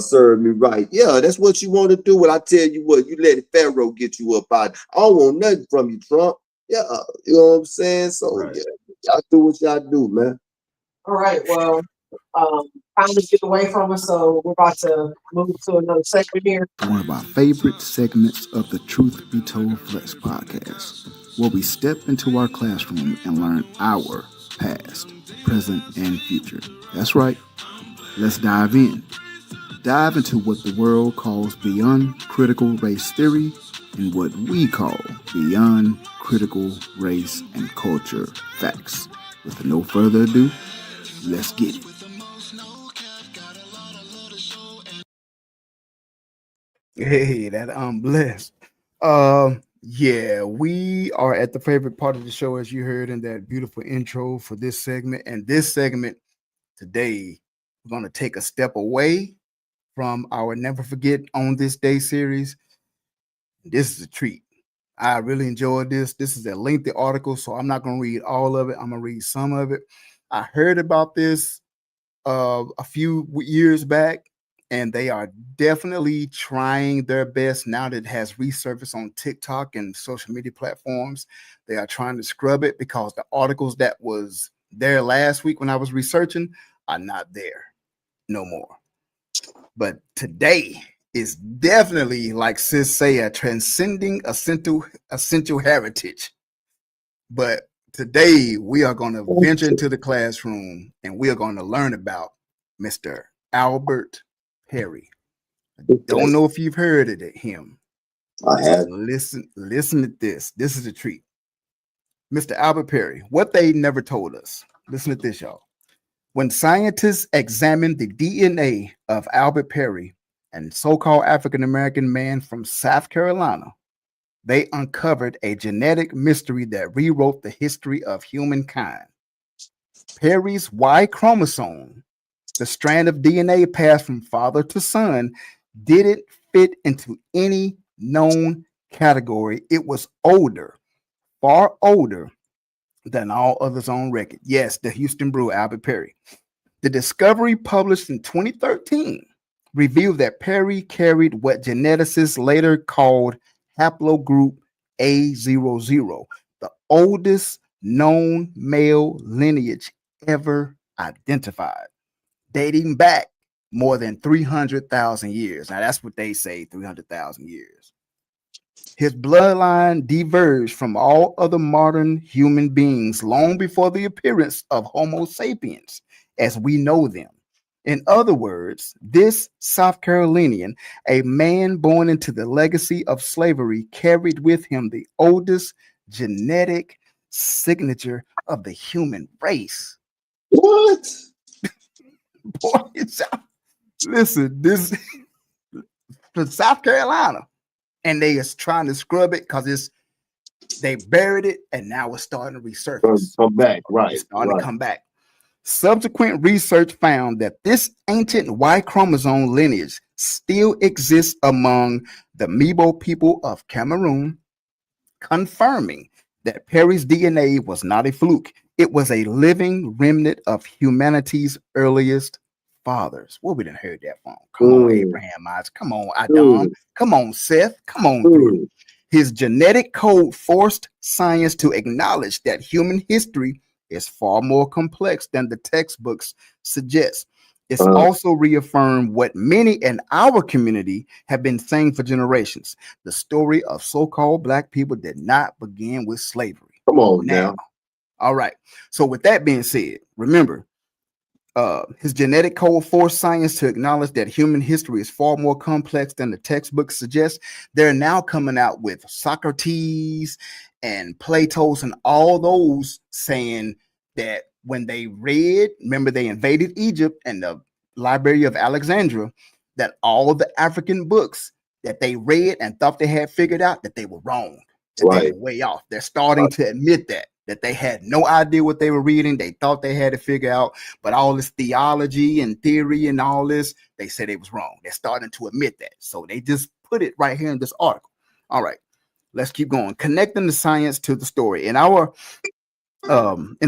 Speaker 3: served me right. Yeah, that's what you want to do. But I tell you what, you let Pharaoh get you up out. I don't want nothing from you, Trump. Yeah, you know what I'm saying? So yeah, y'all do what y'all do, man.
Speaker 2: All right, well, time to get away from us, so we're about to move to another segment here.
Speaker 1: One of my favorite segments of the Truth Be Told Flex podcast, where we step into our classroom and learn our past, present, and future. That's right. Let's dive in. Dive into what the world calls beyond critical race theory and what we call beyond critical race and culture facts. With no further ado, let's get it. Hey, that I'm blessed. Yeah, we are at the favorite part of the show, as you heard in that beautiful intro for this segment. And this segment today, we're going to take a step away from our Never Forget on This Day series. This is a treat. I really enjoyed this. This is a lengthy article, so I'm not going to read all of it. I'm going to read some of it. I heard about this a few years back, and they are definitely trying their best now that it has resurfaced on TikTok and social media platforms. They are trying to scrub it because the articles that was there last week when I was researching are not there no more. But today is definitely, like sis say, transcending essential heritage. But today we are going to venture into the classroom and we are going to learn about Mr. Albert Perry. I don't know if you've heard of him.
Speaker 3: I have.
Speaker 1: Listen to this. This is a treat. Mr. Albert Perry, what they never told us. Listen to this, y'all. When scientists examined the DNA of Albert Perry, a so-called African-American man from South Carolina, they uncovered a genetic mystery that rewrote the history of humankind. Perry's Y chromosome, the strand of DNA passed from father to son, didn't fit into any known category. It was older, far older than all others on record. Yes, the Houston Brew, Albert Perry. The discovery published in 2013 revealed that Perry carried what geneticists later called haplogroup A00, the oldest known male lineage ever identified, dating back more than 300,000 years. Now, that's what they say, 300,000 years. His bloodline diverged from all other modern human beings long before the appearance of Homo sapiens as we know them. In other words, this South Carolinian, a man born into the legacy of slavery, carried with him the oldest genetic signature of the human race.
Speaker 3: What?
Speaker 1: Boy, listen, this from South Carolina, and they is trying to scrub it because they buried it, and now it's starting to resurface.
Speaker 3: Come back, right?
Speaker 1: It's starting to come back. Subsequent research found that this ancient Y chromosome lineage still exists among the Mibo people of Cameroon, confirming that Perry's DNA was not a fluke. It was a living remnant of humanity's earliest fathers. Where we done heard that from? Come on,
Speaker 3: Mm,
Speaker 1: Abraham Isaac. Come on, Adam.
Speaker 3: mm,
Speaker 1: Come on, Seth. Come on through.
Speaker 3: mm.
Speaker 1: His genetic code forced science to acknowledge that human history is far more complex than the textbooks suggest. It's
Speaker 3: Uh,
Speaker 1: also reaffirmed what many in our community have been saying for generations. The story of so called Black people did not begin with slavery.
Speaker 3: come on
Speaker 1: Now,
Speaker 3: now.
Speaker 1: all right. So, with that being said, remember, his genetic code forced science to acknowledge that human history is far more complex than the textbooks suggest. They're now coming out with Socrates and Plato's and all those saying that when they read, remember they invaded Egypt and the Library of Alexandria, that all the African books that they read and thought they had figured out that they were wrong, that they
Speaker 3: Right.
Speaker 1: were way off. They're starting to admit that they had no idea what they were reading. They thought they had to figure out, but all this theology and theory and all this, they said it was wrong. They're starting to admit that. So they just put it right here in this article. All right, let's keep going. Connecting the science to the story. In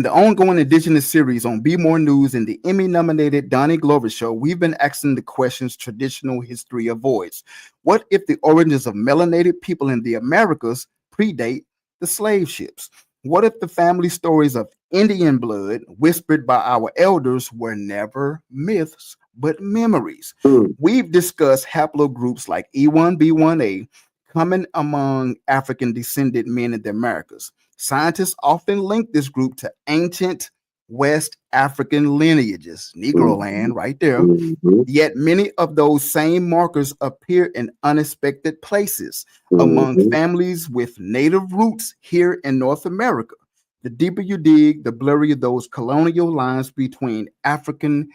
Speaker 1: the ongoing Indigenous series on Be More News and the Emmy-nominated Donnie Glover Show, we've been asking the questions traditional history avoids. What if the origins of melanated people in the Americas predate the slave ships? What if the family stories of Indian blood whispered by our elders were never myths but memories?
Speaker 3: Mm,
Speaker 1: We've discussed haplogroups like E1B1A common among African descended men in the Americas. Scientists often link this group to ancient West African lineages, Negro
Speaker 3: mm,
Speaker 1: land right there.
Speaker 3: mhm,
Speaker 1: Yet many of those same markers appear in unexpected places among
Speaker 3: mhm.
Speaker 1: families with native roots here in North America. The deeper you dig, the blurrier those colonial lines between African,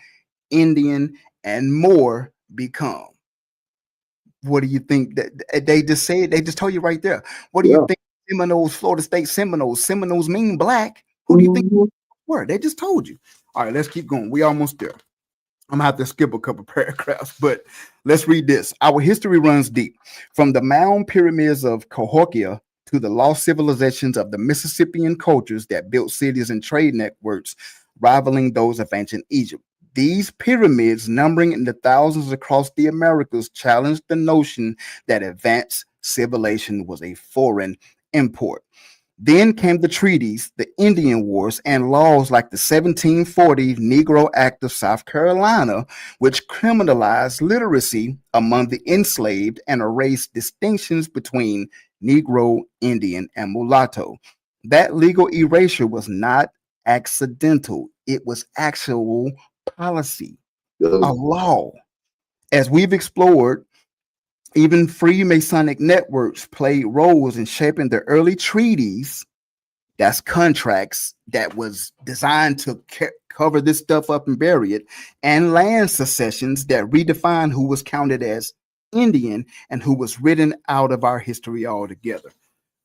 Speaker 1: Indian, and more become. What do you think that they just said? They just told you right there. What do you
Speaker 3: Yeah.
Speaker 1: think Seminoles, Florida State Seminoles? Seminoles mean black. Who do you think
Speaker 3: Mhm.
Speaker 1: were? They just told you. All right, let's keep going. We almost there. I'm gonna have to skip a couple paragraphs, but let's read this. Our history runs deep from the mound pyramids of Cahokia to the lost civilizations of the Mississippian cultures that built cities and trade networks rivaling those of ancient Egypt. These pyramids, numbering in the thousands across the Americas, challenged the notion that advanced civilization was a foreign import. Then came the treaties, the Indian Wars, and laws like the 1740 Negro Act of South Carolina, which criminalized literacy among the enslaved and erased distinctions between Negro, Indian, and mulatto. That legal erasure was not accidental, it was actual policy,
Speaker 3: Yeah.
Speaker 1: a law. As we've explored, even Freemasonic networks played roles in shaping the early treaties, that's contracts that was designed to cover this stuff up and bury it, and land secessions that redefine who was counted as Indian and who was written out of our history altogether.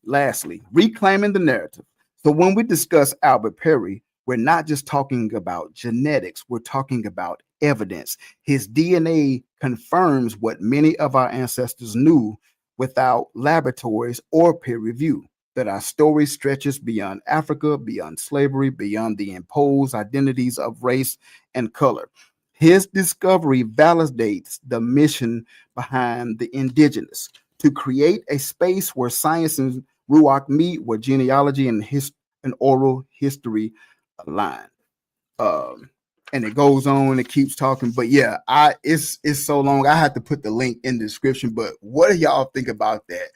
Speaker 1: Lastly, reclaiming the narrative. So when we discuss Albert Perry, we're not just talking about genetics, we're talking about evidence. His DNA confirms what many of our ancestors knew without laboratories or peer review, that our story stretches beyond Africa, beyond slavery, beyond the imposed identities of race and color. His discovery validates the mission behind the indigenous to create a space where science and Ruach meet, where genealogy and oral history align. Um, and it goes on, it keeps talking. But yeah, it's so long. I had to put the link in the description. But what do y'all think about that?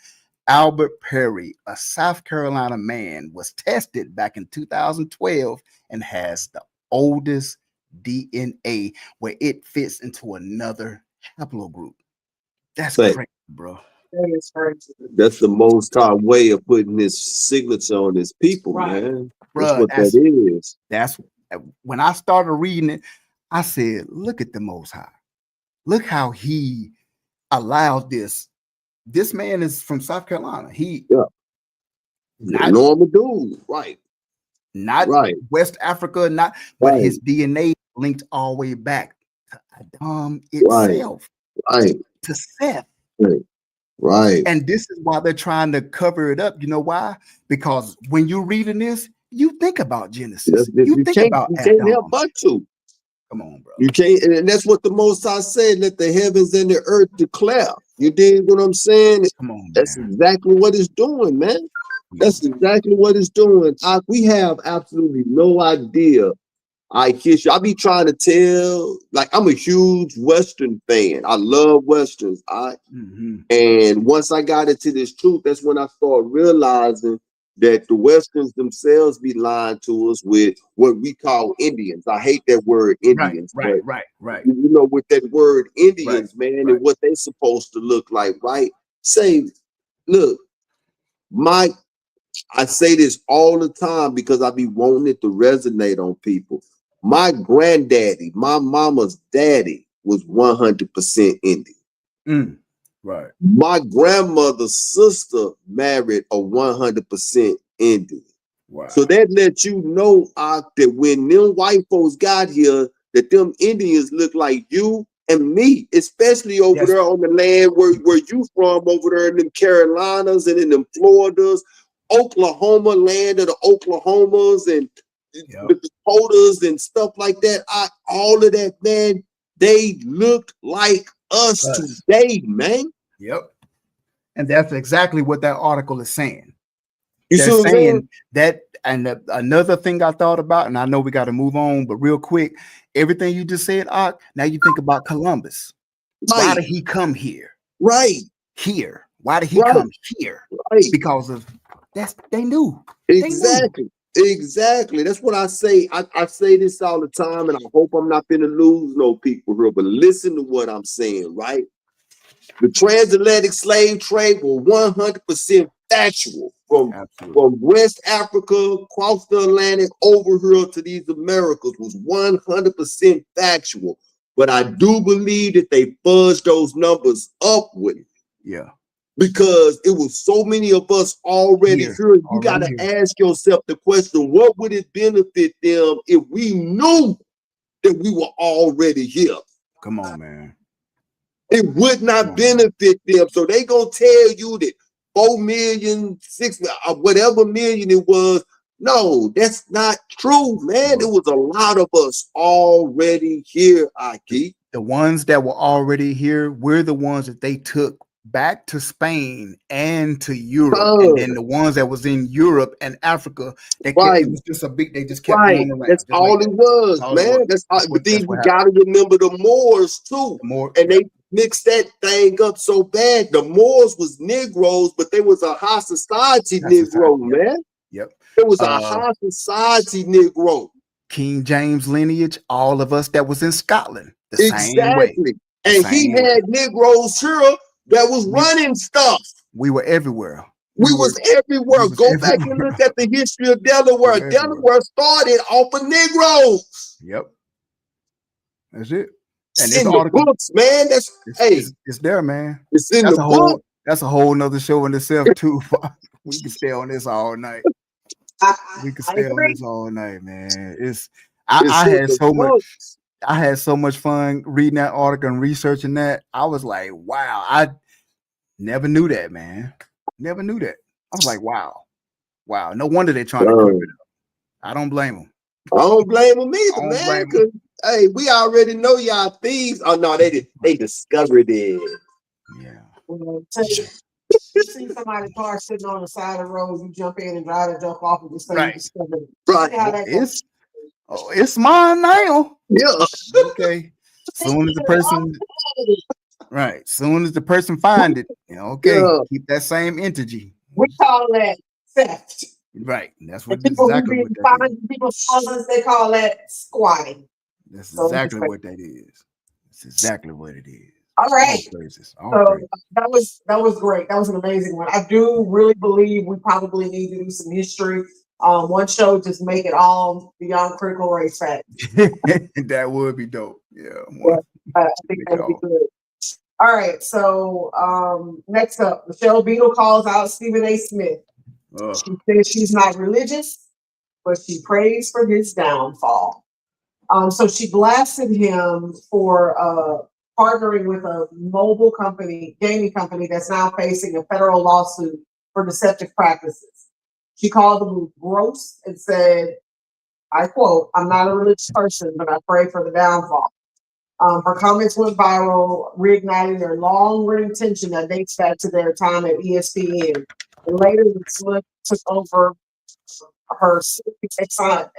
Speaker 1: Albert Perry, a South Carolina man, was tested back in 2012 and has the oldest DNA where it fits into another haplogroup. That's
Speaker 3: But
Speaker 1: crazy, bro.
Speaker 2: That is crazy.
Speaker 3: that's the most high way of putting his signature on his people,
Speaker 2: Right.
Speaker 3: man. That's
Speaker 1: Bro,
Speaker 3: what that is.
Speaker 1: that's when I started reading it, I said, look at the most high. Look how he allowed this. This man is from South Carolina. He
Speaker 3: Yeah.
Speaker 1: not
Speaker 3: Normal dude. Right.
Speaker 1: not
Speaker 3: Right.
Speaker 1: West Africa, not, but
Speaker 3: Right.
Speaker 1: his DNA linked all the way back to Adam
Speaker 3: Right.
Speaker 1: itself,
Speaker 3: Right.
Speaker 1: to Seth.
Speaker 3: Right. Right.
Speaker 1: And this is why they're trying to cover it up. You know why? Because when you're reading this, you think about Genesis. You think about
Speaker 3: You can't help
Speaker 1: Adam.
Speaker 3: but to.
Speaker 1: Come on, bro.
Speaker 3: You can't, and that's what the Most High said, let the heavens and the earth declare. You dig what I'm saying?
Speaker 1: Come on,
Speaker 3: That's
Speaker 1: man.
Speaker 3: exactly what it's doing, man. That's exactly what it's doing. We have absolutely no idea. I kiss you. I be trying to tell, like, I'm a huge Western fan. I love Westerns. And once I got into this truth, that's when I started realizing that the Westerns themselves be lying to us with what we call Indians. I hate that word Indians,
Speaker 1: Right.
Speaker 3: you know, with that word Indians, man, and what they supposed to look like, right? Say, look, I say this all the time because I be wanting it to resonate on people. My granddaddy, my mama's daddy, was 100% Indian.
Speaker 1: Right.
Speaker 3: My grandmother's sister married a 100% Indian.
Speaker 1: Wow.
Speaker 3: So that lets you know, that when them white folks got here, that them Indians look like you and me, especially over there on the land where you from, over there in them Carolinas and in them Floridas, Oklahoma, land of the Oklahomas and the Dakotas and stuff like that. All of that, man, they look like us today, man.
Speaker 1: Yep. And that's exactly what that article is saying.
Speaker 3: They're
Speaker 1: saying that, and another thing I thought about, and I know we got to move on, but real quick, everything you just said, now you think about Columbus.
Speaker 3: Right.
Speaker 1: Why did he come here?
Speaker 3: Right.
Speaker 1: Here. Why did he come here?
Speaker 3: Right.
Speaker 1: Because of they knew.
Speaker 3: Exactly. Exactly. That's what I say. I say this all the time, and I hope I'm not gonna lose no people here, but listen to what I'm saying, right? The transatlantic slave trade was 100% factual from West Africa, across the Atlantic, over here to these Americas was 100% factual. But I do believe that they buzzed those numbers upward.
Speaker 1: Yeah.
Speaker 3: Because it was so many of us already here. You got to ask yourself the question, what would it benefit them if we knew that we were already here?
Speaker 1: Come on, man.
Speaker 3: It would not benefit them. So they gonna tell you that 4 million, 6 whatever million it was. No, that's not true, man. There was a lot of us already here, Aki.
Speaker 1: The ones that were already here, we're the ones that they took back to Spain and to Europe. And then the ones that was in Europe and Africa, it was just they just kept going around.
Speaker 3: That's all it was, man. But then you gotta remember the Moors too. They mixed that thing up so bad. The Moors was Negroes, but they was a high society Negro, man.
Speaker 1: Yep.
Speaker 3: It was a high society Negro.
Speaker 1: King James lineage, all of us that was in Scotland. Same way.
Speaker 3: And he had Negroes here that was running stuff.
Speaker 1: We were everywhere.
Speaker 3: We was everywhere. Go back and look at the history of Delaware. Delaware started off of Negroes.
Speaker 1: Yep. That's it.
Speaker 3: And it's in the books, man.
Speaker 1: It's there, man.
Speaker 3: It's in the book.
Speaker 1: That's a whole nother show in itself too. We can stay on this all night. We can stay on this all night, man. I had so much fun reading that article and researching that. I was like, wow, I never knew that, man. Never knew that. I was like, wow. No wonder they're trying to cover it up. I don't blame them.
Speaker 3: I don't blame them either, man. Because hey, we already know y'all thieves. Oh no, they discovered it.
Speaker 1: Yeah.
Speaker 2: You see somebody's car sitting on the side of the road, you jump in and drive and jump off and just say you discovered it.
Speaker 3: Right.
Speaker 1: It's mine now.
Speaker 3: Yeah.
Speaker 1: Okay. Soon as the person find it, keep that same energy.
Speaker 2: We call that theft.
Speaker 1: Right. That's what
Speaker 2: people
Speaker 1: exactly
Speaker 2: what that is. People's houses, they call that squatting.
Speaker 1: That's exactly what that is. That's exactly what it is.
Speaker 2: All right.
Speaker 1: All praises.
Speaker 2: That was great. That was an amazing one. I do really believe we probably need to do some history. One show, just make it all beyond critical race facts.
Speaker 1: That would be dope. Yeah.
Speaker 2: I think that'd be good. All right. So next up, Michelle Beadle calls out Stephen A. Smith. She says she's not religious, but she prays for his downfall. So she blasted him for partnering with a mobile company, gaming company that's now facing a federal lawsuit for deceptive practices. She called the move gross and said, I quote, I'm not a religious person, but I pray for the downfall. Her comments went viral, reigniting their long-running tension that dates back to their time at ESPN. And later, Smith took over her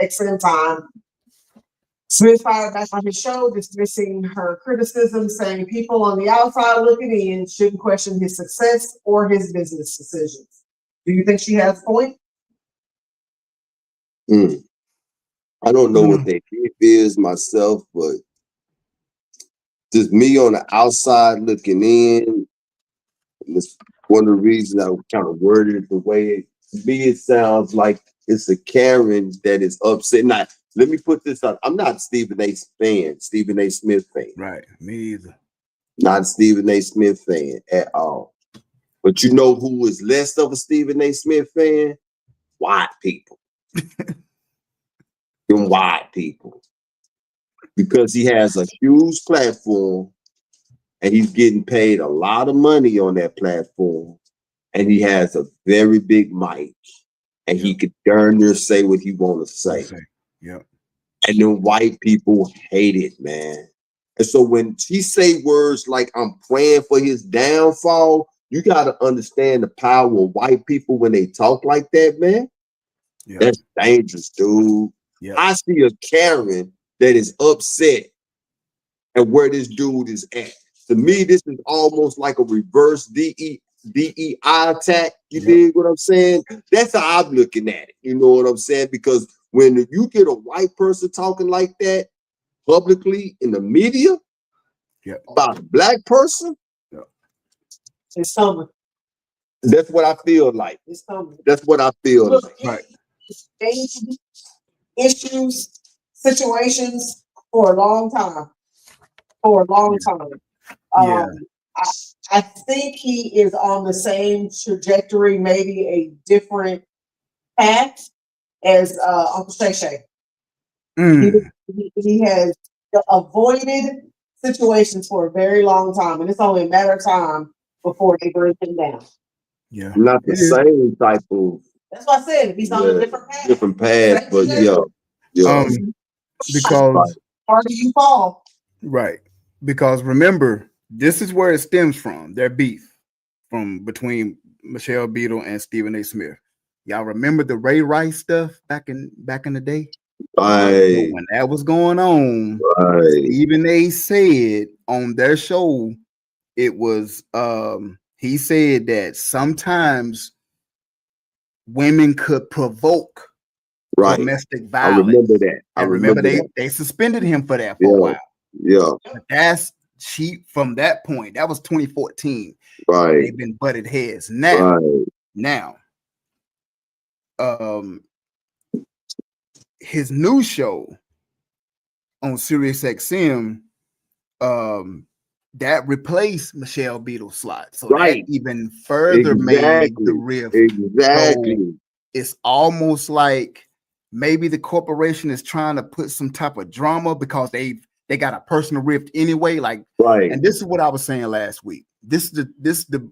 Speaker 2: XM time. Smith fired back on his show, dismissing her criticism, saying people on the outside looking in shouldn't question his success or his business decisions. Do you think she has a point?
Speaker 3: I don't know what their beef is myself, but just me on the outside looking in, and it's one of the reasons I kind of worded it the way to me it sounds like it's a Karen that is upset. Now, let me put this out. I'm not a Stephen A. Smith fan.
Speaker 1: Right, me either.
Speaker 3: Not a Stephen A. Smith fan at all. But you know who is less of a Stephen A. Smith fan? White people. Them white people. Because he has a huge platform and he's getting paid a lot of money on that platform. And he has a very big mic. And he could darn near say what he want to say.
Speaker 1: Yep.
Speaker 3: And then white people hate it, man. And so when she say words like I'm praying for his downfall, you got to understand the power of white people when they talk like that, man. Yep. That's dangerous, dude. Yep. I see a Karen that is upset at where this dude is at. To me, this is almost like a reverse DEI attack. You dig what I'm saying? That's how I'm looking at it. You know what I'm saying? Because when you get a white person talking like that publicly in the media about a black person,
Speaker 2: it's coming.
Speaker 3: That's what I feel like.
Speaker 2: It's coming.
Speaker 3: That's what I feel like.
Speaker 2: Right. Issues, situations for a long time. For a long time. I think he is on the same trajectory, maybe a different path as Uncle Shay Shay. He has avoided situations for a very long time, and it's only a matter of time before they bring him down.
Speaker 3: Yeah, not the same type of.
Speaker 2: That's what I said. He's on a different path.
Speaker 3: Different path, but
Speaker 1: because
Speaker 2: harder you fall.
Speaker 1: Right. Because remember, this is where it stems from. Their beef from between Michelle Beadle and Stephen A. Smith. Y'all remember the Ray Rice stuff back in the day?
Speaker 3: Right.
Speaker 1: When that was going on, Stephen A. said on their show, it was he said that sometimes women could provoke domestic violence.
Speaker 3: I remember that.
Speaker 1: I remember they suspended him for that for a while.
Speaker 3: Yeah.
Speaker 1: But that's from that point. That was 2014.
Speaker 3: Right.
Speaker 1: They've been butted heads. Now, his new show on Sirius XM, that replaced Michelle Beadle's slot. So that even further made the rift.
Speaker 3: Exactly.
Speaker 1: So it's almost like maybe the corporation is trying to put some type of drama because they got a personal rift anyway. And this is what I was saying last week. This the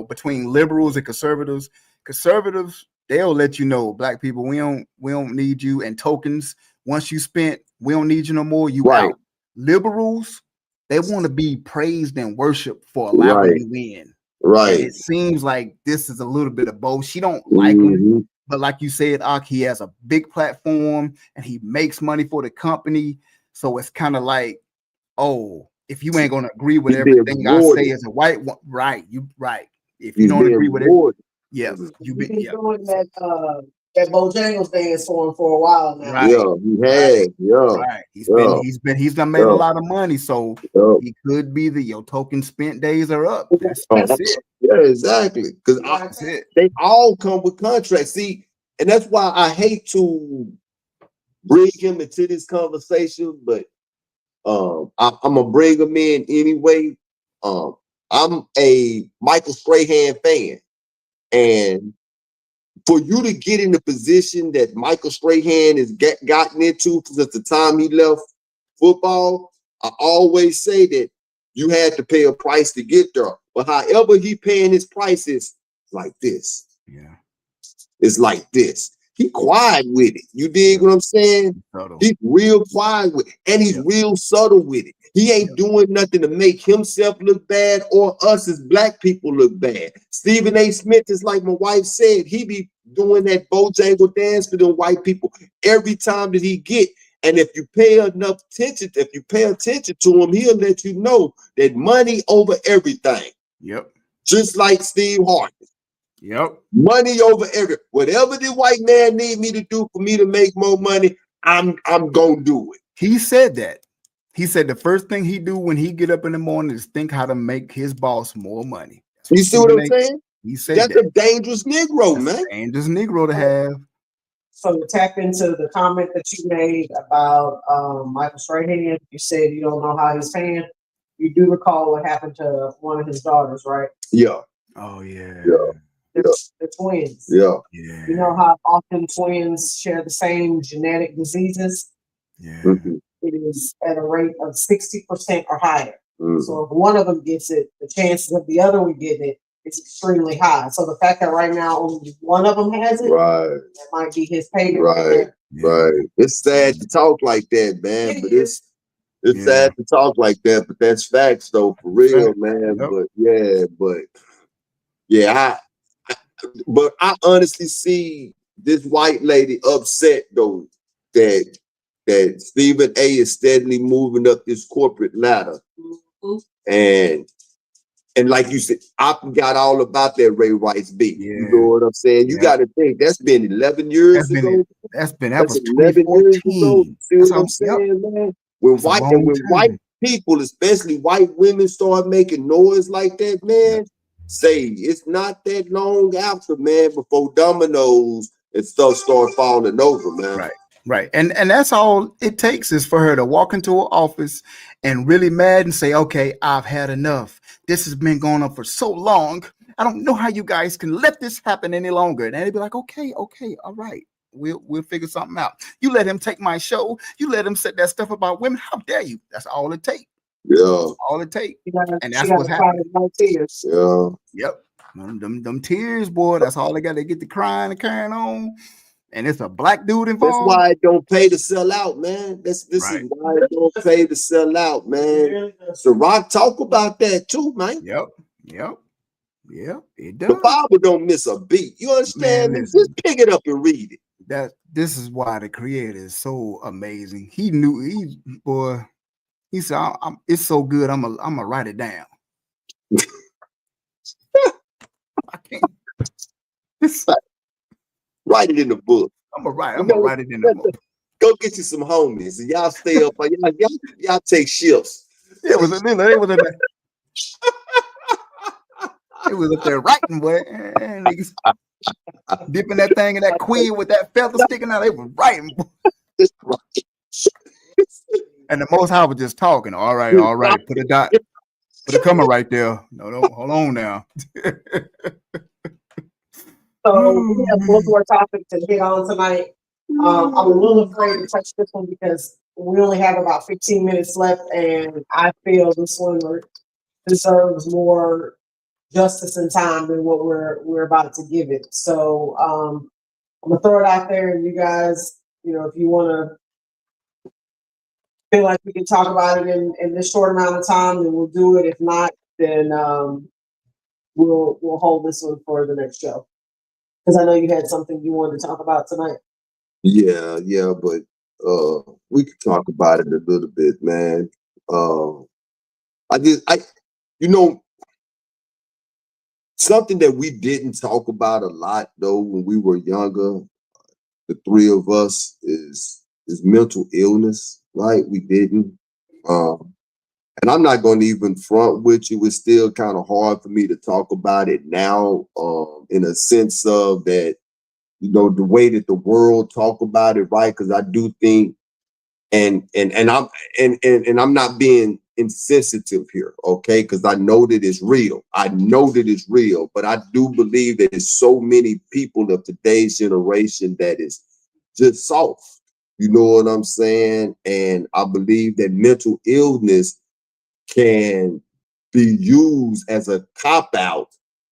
Speaker 1: between liberals and conservatives. Conservatives, they'll let you know, black people, we don't need you, and tokens. Once you spent, we don't need you no more. You out. Liberals, they want to be praised and worshiped for allowing you in.
Speaker 3: Right.
Speaker 1: And it seems like this is a little bit of both. She don't like him, but like you said, he has a big platform and he makes money for the company. So it's kind of like, if you ain't gonna agree with everything I say as a white one, If you don't agree with it,
Speaker 2: you've been doing that Bojangles dance for him for a while now.
Speaker 1: Right.
Speaker 3: Yeah, he has.
Speaker 1: Right. He's done made a lot of money, so he could be your token spent days are up. That's it.
Speaker 3: Yeah, exactly. Because they all come with contracts. See, and that's why I hate to bring him into this conversation, but I'm gonna bring him in anyway. I'm a Michael Strahan fan, and for you to get in the position that Michael Strahan has gotten into since the time he left football, I always say that You had to pay a price to get there. But however he paying his prices like this.
Speaker 1: Yeah.
Speaker 3: It's like this. He quiet with it. You dig what I'm saying? He's real quiet with it. And he's real subtle with it. He ain't doing nothing to make himself look bad or us as black people look bad. Stephen A. Smith is like my wife said, he be doing that Bojangle dance for them white people every time that he get. And if you pay enough attention, if you pay attention to him, he'll let you know that money over everything.
Speaker 1: Yep.
Speaker 3: Just like Steve Harvey.
Speaker 1: Yep.
Speaker 3: Money over everything. Whatever the white man need me to do for me to make more money, I'm gonna do it.
Speaker 1: He said that. He said the first thing he do when he get up in the morning is think how to make his boss more money.
Speaker 3: You see what I'm saying?
Speaker 1: He said
Speaker 3: that's a dangerous Negro, man.
Speaker 1: Dangerous Negro to have.
Speaker 2: So to tap into the comment that you made about Michael Strahan, you said you don't know how he's paying. You do recall what happened to one of his daughters, right?
Speaker 3: Yeah.
Speaker 1: Oh yeah.
Speaker 2: The twins.
Speaker 3: Yeah.
Speaker 2: You know how often twins share the same genetic diseases?
Speaker 1: Yeah.
Speaker 3: Mm-hmm.
Speaker 2: It is at a rate of 60% or higher. Mm-hmm. So if one of them gets it, the chances of the other one getting it is extremely high. So the fact that right now only one of them has it, that might be his payment.
Speaker 3: Right. It's sad to talk like that, man. But it's sad to talk like that, but that's facts though, for real, man. Yep. But I honestly see this white lady upset though that Stephen A is steadily moving up this corporate ladder. Mm-hmm. And like you said, I forgot all about that Ray Rice beat. You know what I'm saying? You got to think that's been 11 years ago.
Speaker 1: That was
Speaker 3: 11 years ago. See what I'm saying, man? When white people, especially white women, start making noise like that, man, say it's not that long after, man, before dominoes and stuff start falling over, man.
Speaker 1: Right. And that's all it takes is for her to walk into her office and really mad and say, okay, I've had enough. This has been going on for so long. I don't know how you guys can let this happen any longer. And they'd be like, okay, all right. We'll figure something out. You let him take my show. You let him say that stuff about women. How dare you? That's all it takes.
Speaker 3: Yeah.
Speaker 1: All it takes. And that's what's happening.
Speaker 2: Tears.
Speaker 3: Yeah.
Speaker 1: Yep. Them tears, boy. That's all they got. They get to crying and carrying on. And it's a black dude involved.
Speaker 3: That's why it don't pay to sell out, man. This is why it don't pay to sell out, man. So Rock talk about that too, man.
Speaker 1: Yep. It does.
Speaker 3: The Bible don't miss a beat. You understand? Man, just pick it up and read it.
Speaker 1: This is why the Creator is so amazing. He knew he said, it's so good, I'm gonna write it down. I can't.
Speaker 3: Write it in the book.
Speaker 1: I'm gonna write it in the book.
Speaker 3: Go get you some homies and y'all stay up. Y'all take shifts.
Speaker 1: It was up there writing, boy. And niggas dipping that thing in that queen with that feather sticking out. They was writing. And the Most High was just talking. All right. Put a dot. Put a comma right there. No, hold on now.
Speaker 2: So we have one more topic to hit on tonight. I'm a little afraid to touch this one because we only have about 15 minutes left, and I feel this one deserves more justice and time than what we're about to give it. So I'm gonna throw it out there, and you guys, if you want to feel like we can talk about it in this short amount of time, then we'll do it. If not, then we'll hold this one for the next show. Because I know you had something you wanted to talk about tonight.
Speaker 3: Yeah, but we could talk about it a little bit, man. Something that we didn't talk about a lot though when we were younger, the three of us, is mental illness, right? We didn't. And I'm not going to even front with you. It's still kind of hard for me to talk about it now, in a sense of that, the way that the world talk about it, right? Because I do think, and I'm not being insensitive here, okay? Because I know that it's real. But I do believe that there's so many people of today's generation that is just soft. You know what I'm saying? And I believe that mental illness can be used as a cop-out,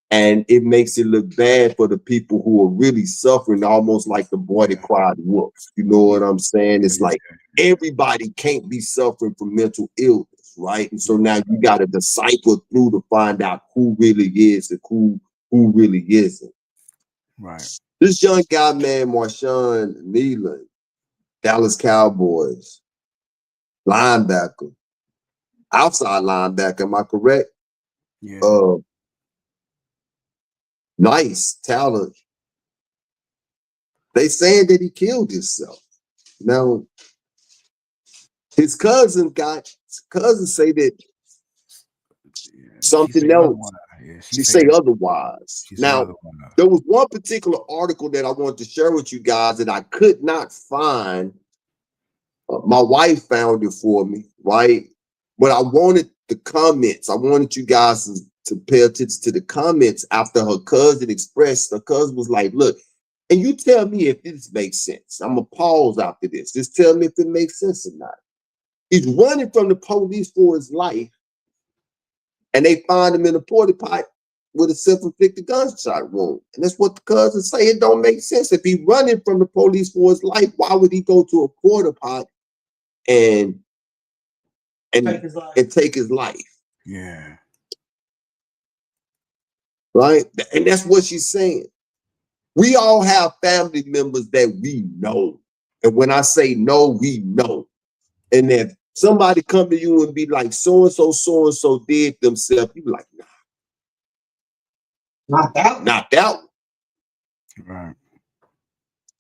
Speaker 3: and it makes it look bad for the people who are really suffering, almost like the boy that cried wolf. You know what I'm saying? It's like everybody can't be suffering from mental illness, right? And so now you got to decipher through to find out who really is and who really isn't.
Speaker 1: Right.
Speaker 3: This young guy, man, Marshawn Nealon, Dallas Cowboys, linebacker, outside linebacker, am I correct?
Speaker 1: Yeah.
Speaker 3: Nice talent. They saying that he killed himself. Now, his cousin say that something else. She say otherwise. Now, there was one particular article that I wanted to share with you guys that I could not find. My wife found it for me, right? But I wanted the comments. I wanted you guys to pay attention to the comments after her cousin expressed. Her cousin was like, look, and you tell me if this makes sense. I'm going to pause after this. Just tell me if it makes sense or not. He's running from the police for his life, and they find him in a porta potty with a self-inflicted gunshot wound. And that's what the cousins say. It don't make sense. If he's running from the police for his life, why would he go to a porta potty and take his life?
Speaker 1: Yeah.
Speaker 3: Right? And that's what she's saying. We all have family members that we know. And when I say know, we know. And if somebody come to you and be like, so-and-so did themselves, you be like, nah. Not that one.
Speaker 1: Right.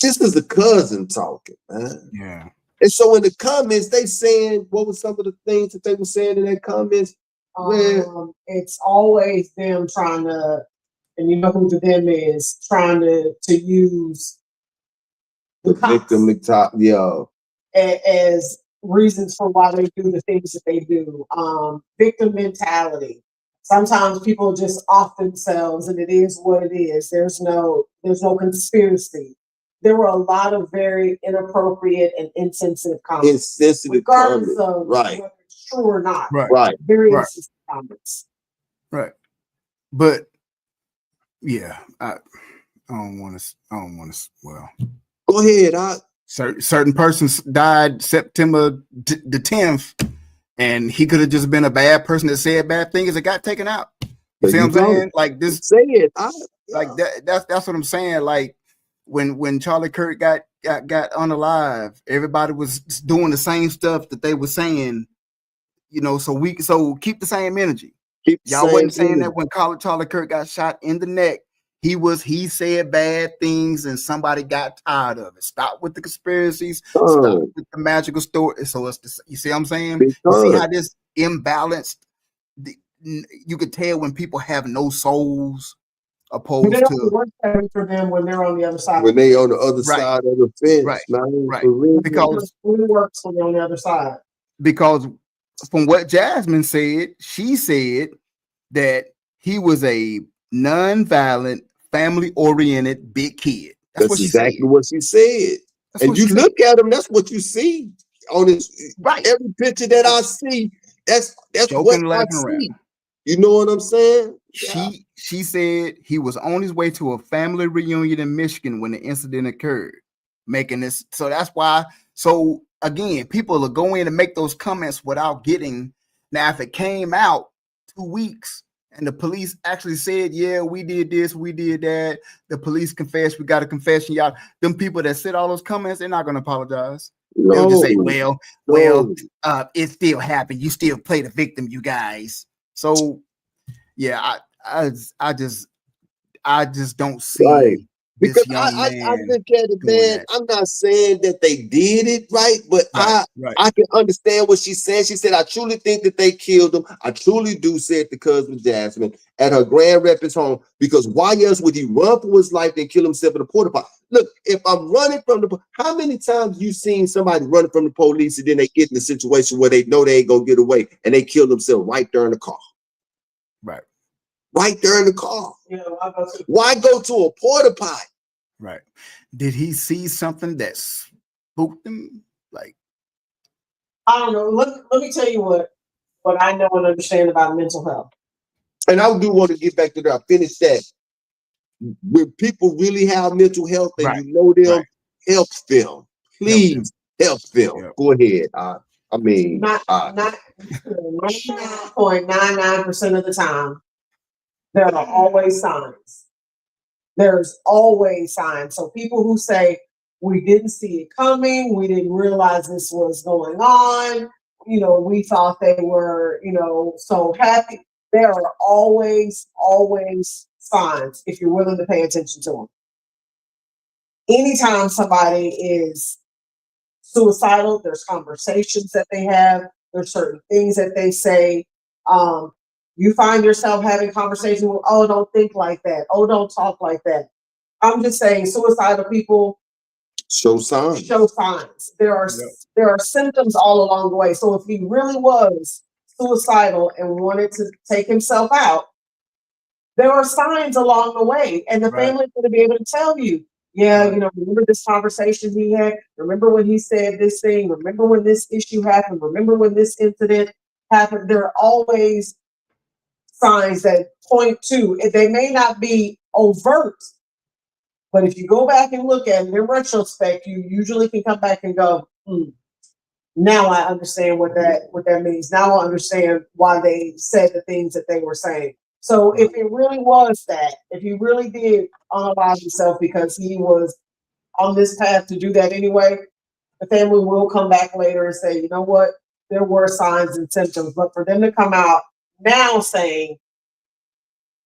Speaker 3: This is a cousin talking, man.
Speaker 1: Yeah.
Speaker 3: And so in the comments, they saying, what was some of the things that they were saying in their comments?
Speaker 2: It's always them trying to, and you know who the them is, trying to use
Speaker 3: the victim
Speaker 2: as reasons for why they do the things that they do. Victim mentality. Sometimes people just off themselves, and it is what it is. There's no conspiracy. There were a lot of very inappropriate and insensitive comments. Regardless of whether it's true or not.
Speaker 3: Right.
Speaker 2: Very insensitive comments.
Speaker 1: Right. But yeah, I don't want to, well.
Speaker 3: Go ahead.
Speaker 1: Certain persons died September the 10th, and he could have just been a bad person that said bad things that got taken out. You see what I'm saying? Like this.
Speaker 3: Say it.
Speaker 1: Like that's what I'm saying. Like when Charlie Kirk got unalive, everybody was doing the same stuff that they were saying. You know, so keep the same energy. Y'all wasn't saying that when Charlie Kirk got shot in the neck. He said bad things and somebody got tired of it. Stop with the conspiracies. Stop with the magical story. So you see what I'm saying? You see how this imbalanced. You could tell when people have no souls, opposed to
Speaker 2: work for them when they're on the other side.
Speaker 3: When they on the other side of the fence,
Speaker 1: right? Because
Speaker 2: it works when they're on the other side.
Speaker 1: Because from what Jasmine said, she said that he was a non-violent, family-oriented big kid.
Speaker 3: That's exactly what she said. And you look at him, that's what you see on his every picture that I see. That's what I see. You know what I'm saying?
Speaker 1: She said he was on his way to a family reunion in Michigan when the incident occurred, making this. So that's why. So again, people will go in and make those comments without getting. Now, if it came out 2 weeks. And the police actually said, yeah, we did this, we did that. The police confessed, we got a confession. Y'all, them people that said all those comments, they're not going to apologize. They'll just say, well, it still happened. You still play the victim, you guys. So, yeah, I just don't see.
Speaker 3: Because I look at it, man. I'm not saying that they did it right, but I can understand what she's saying. She said, I truly think that they killed him. I truly do, said the cousin Jasmine at her grand reference home, because why else would he run for his life and kill himself in a porta potty? Look, if I'm running from how many times you seen somebody running from the police and then they get in a situation where they know they ain't gonna get away and they kill themselves right there in the car?
Speaker 1: Right.
Speaker 3: Right there in the car. Why go to a porta potty?
Speaker 1: Right. Did he see something that spooked him? Like,
Speaker 2: I don't know. Let me tell you what what I know and understand about mental health.
Speaker 3: And I do want to get back to that. Finish that. When people really have mental health and you know them, help them. Please help them. Yep. Go ahead. I mean,
Speaker 2: 99.99% of the time, there are always signs. There's always signs. So people who say, we didn't see it coming, we didn't realize this was going on, we thought they were, so happy. There are always signs if you're willing to pay attention to them. Anytime somebody is suicidal, there's conversations that they have, there's certain things that they say. You find yourself having conversations with, oh, don't think like that. Oh, don't talk like that. I'm just saying suicidal people
Speaker 3: show signs.
Speaker 2: There are symptoms all along the way. So if he really was suicidal and wanted to take himself out, there are signs along the way. And the family's going to be able to tell you, remember this conversation he had? Remember when he said this thing? Remember when this issue happened? Remember when this incident happened? There are always signs that point to, they may not be overt, but if you go back and look at it in retrospect, you usually can come back and go, now I understand what that means. Now I understand why they said the things that they were saying. So if it really was that, if he really did unalive himself because he was on this path to do that anyway, the family will come back later and say, you know what, there were signs and symptoms. But for them to come out now saying,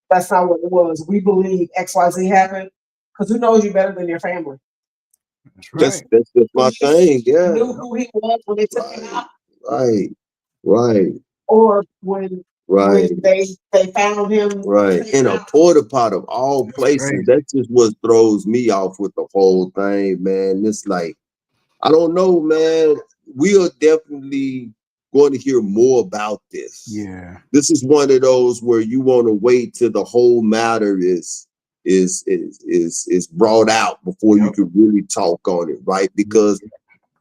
Speaker 2: that's not what it was, we believe XYZ happened, because who knows you better than your family?
Speaker 3: That's my thing, yeah.
Speaker 2: Knew who he was when they took him out.
Speaker 3: Right.
Speaker 2: Or when they found him.
Speaker 3: Right. In a porta pot of all places. That's just what throws me off with the whole thing, man. It's like, I don't know, man. We are definitely going to hear more about this.
Speaker 1: Yeah.
Speaker 3: This is one of those where you want to wait till the whole matter is brought out before you can really talk on it, right? Because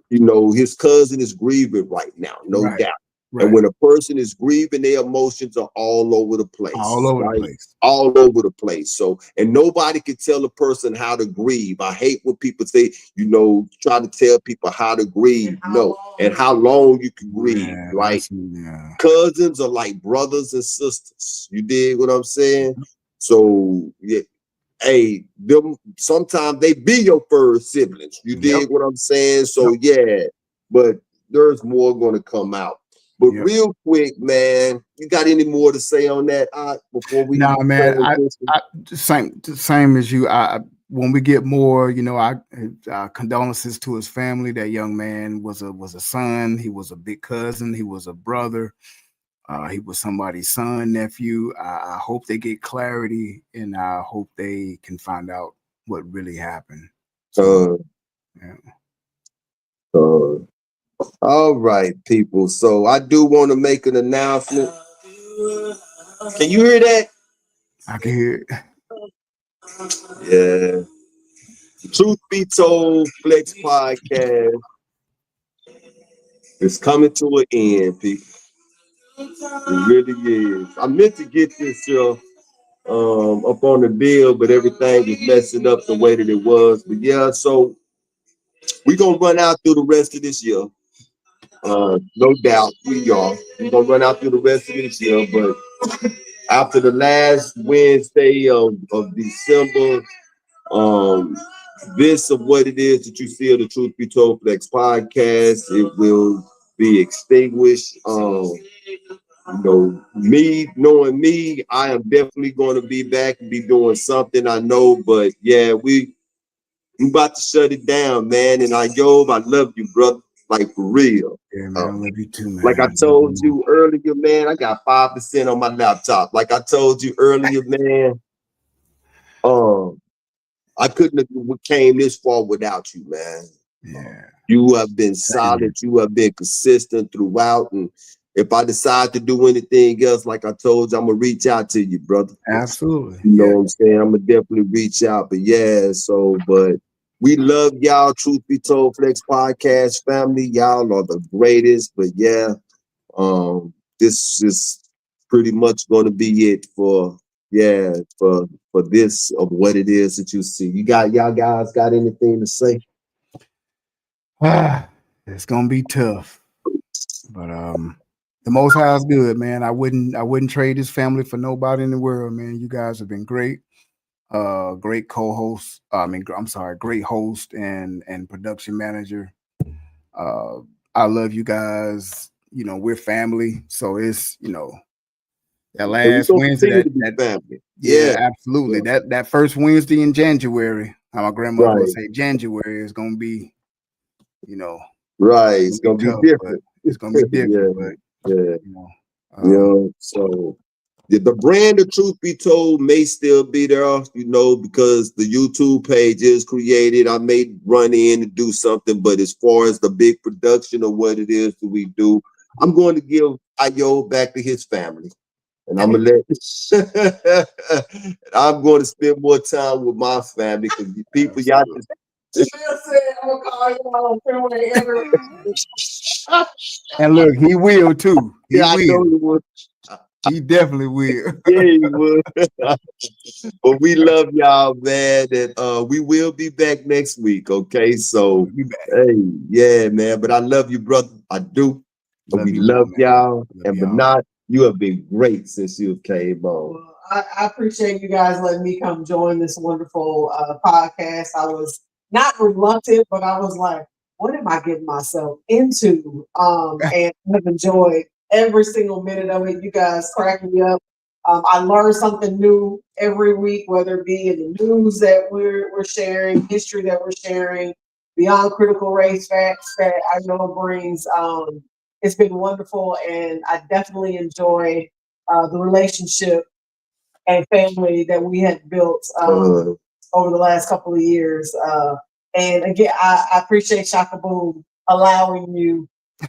Speaker 3: his cousin is grieving right now, no doubt. Right. And when a person is grieving, their emotions are all over the place.
Speaker 1: All over
Speaker 3: the place. So, and nobody can tell a person how to grieve. I hate when people say, try to tell people how to grieve. And how long you can grieve, right?
Speaker 1: Yeah.
Speaker 3: Cousins are like brothers and sisters. You dig what I'm saying? So, yeah. Hey, them sometimes they be your first siblings. You dig what I'm saying? So but there's more going to come out. But real quick, man, you got any more to say on that before we?
Speaker 1: No, man. I same as you. When we get more, condolences to his family. That young man was a son. He was a big cousin. He was a brother. He was somebody's son, nephew. I hope they get clarity, and I hope they can find out what really happened.
Speaker 3: All right, people. So I do want to make an announcement. Can you hear that?
Speaker 1: I can hear it.
Speaker 3: Yeah. Truth Be Told Flex Podcast is coming to an end, people. It really is. I meant to get this up on the deal, but everything was messing up the way that it was. But so we're gonna run out through the rest of this year. No doubt we are. We're gonna run out through the rest of this year, but after the last Wednesday of December, this of what it is that you see of the Truth Be Told Flex Podcast, it will be extinguished. Me knowing me, I am definitely going to be back and be doing something, I know, but we about to shut it down, man. And I love you, brother. Like, for real.
Speaker 1: Yeah, man, I love you too, man.
Speaker 3: Like I told you earlier, man, I got 5% on my laptop. Like I told you earlier, man, I couldn't have came this far without you, man.
Speaker 1: Yeah.
Speaker 3: You have been solid. You have been consistent throughout. And if I decide to do anything else, like I told you, I'm going to reach out to you, brother.
Speaker 1: Absolutely.
Speaker 3: You know what I'm saying? I'm going to definitely reach out. But but we love y'all, Truth Be Told Flex Podcast family. Y'all are the greatest. But this is pretty much going to be it for this of what it is that you see. Y'all guys got anything to say?
Speaker 1: It's gonna be tough, but the Most High is good, man. I wouldn't trade this family for nobody in the world, man. You guys have been great, great co-host. I'm sorry, great host and production manager. I love you guys. You know, we're family, so it's that last Wednesday.
Speaker 3: Family.
Speaker 1: Yeah, absolutely.
Speaker 3: Yeah.
Speaker 1: That first Wednesday in January, how my grandmother would say, January is gonna be,
Speaker 3: right. It's gonna be
Speaker 1: tough,
Speaker 3: different.
Speaker 1: It's gonna be different,
Speaker 3: So the brand of Truth Be Told may still be there, because the YouTube page is created. I may run in and do something, but as far as the big production of what it is that we do, I'm going to give Ayo back to his family. And I'm gonna I'm going to spend more time with my family because the people y'all just
Speaker 1: and look, he will too.
Speaker 3: I know he would.
Speaker 1: He definitely will.
Speaker 3: Yeah, he would. But we love y'all, man. And we will be back next week. Okay. So hey, yeah, man. But I love you, brother. I do. But we love y'all. And Bernard, you have been great since you came on.
Speaker 2: Well, I appreciate you guys letting me come join this wonderful podcast. I was not reluctant, but I was like, what am I getting myself into? And I've enjoyed every single minute of it. You guys crack me up. I learn something new every week, whether it be in the news that we're sharing, history that we're sharing, beyond critical race facts that I know brings. It's been wonderful, and I definitely enjoy the relationship and family that we had built over the last couple of years. And again, I appreciate Shaka Boom allowing you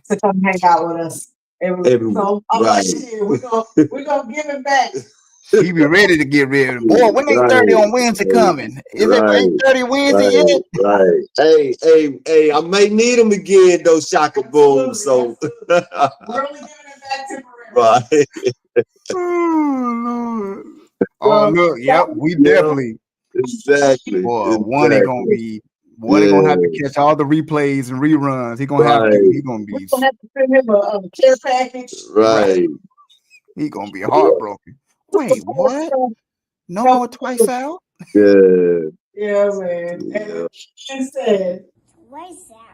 Speaker 2: to come hang out with us. So I'm like, we're gonna give it back.
Speaker 1: He be ready to get rid of him. Boy, when 8:30 on Wednesday coming? Is it 8:30 Wednesday yet?
Speaker 3: Right. Hey, I may need him again though, Shaka Boom. So
Speaker 2: we're only giving it back temporarily.
Speaker 3: Right.
Speaker 1: Oh Lord. Oh look, yep, we definitely
Speaker 3: exactly.
Speaker 1: Boy, one ain't gonna have to catch all the replays and reruns. He gonna have to. He gonna be.
Speaker 2: We're gonna have to send him a care package.
Speaker 3: Right.
Speaker 1: He gonna be heartbroken. Wait, what? No more twice out?
Speaker 3: Yeah.
Speaker 2: Yeah, man.
Speaker 3: Yeah.
Speaker 2: And instead,
Speaker 4: twice out.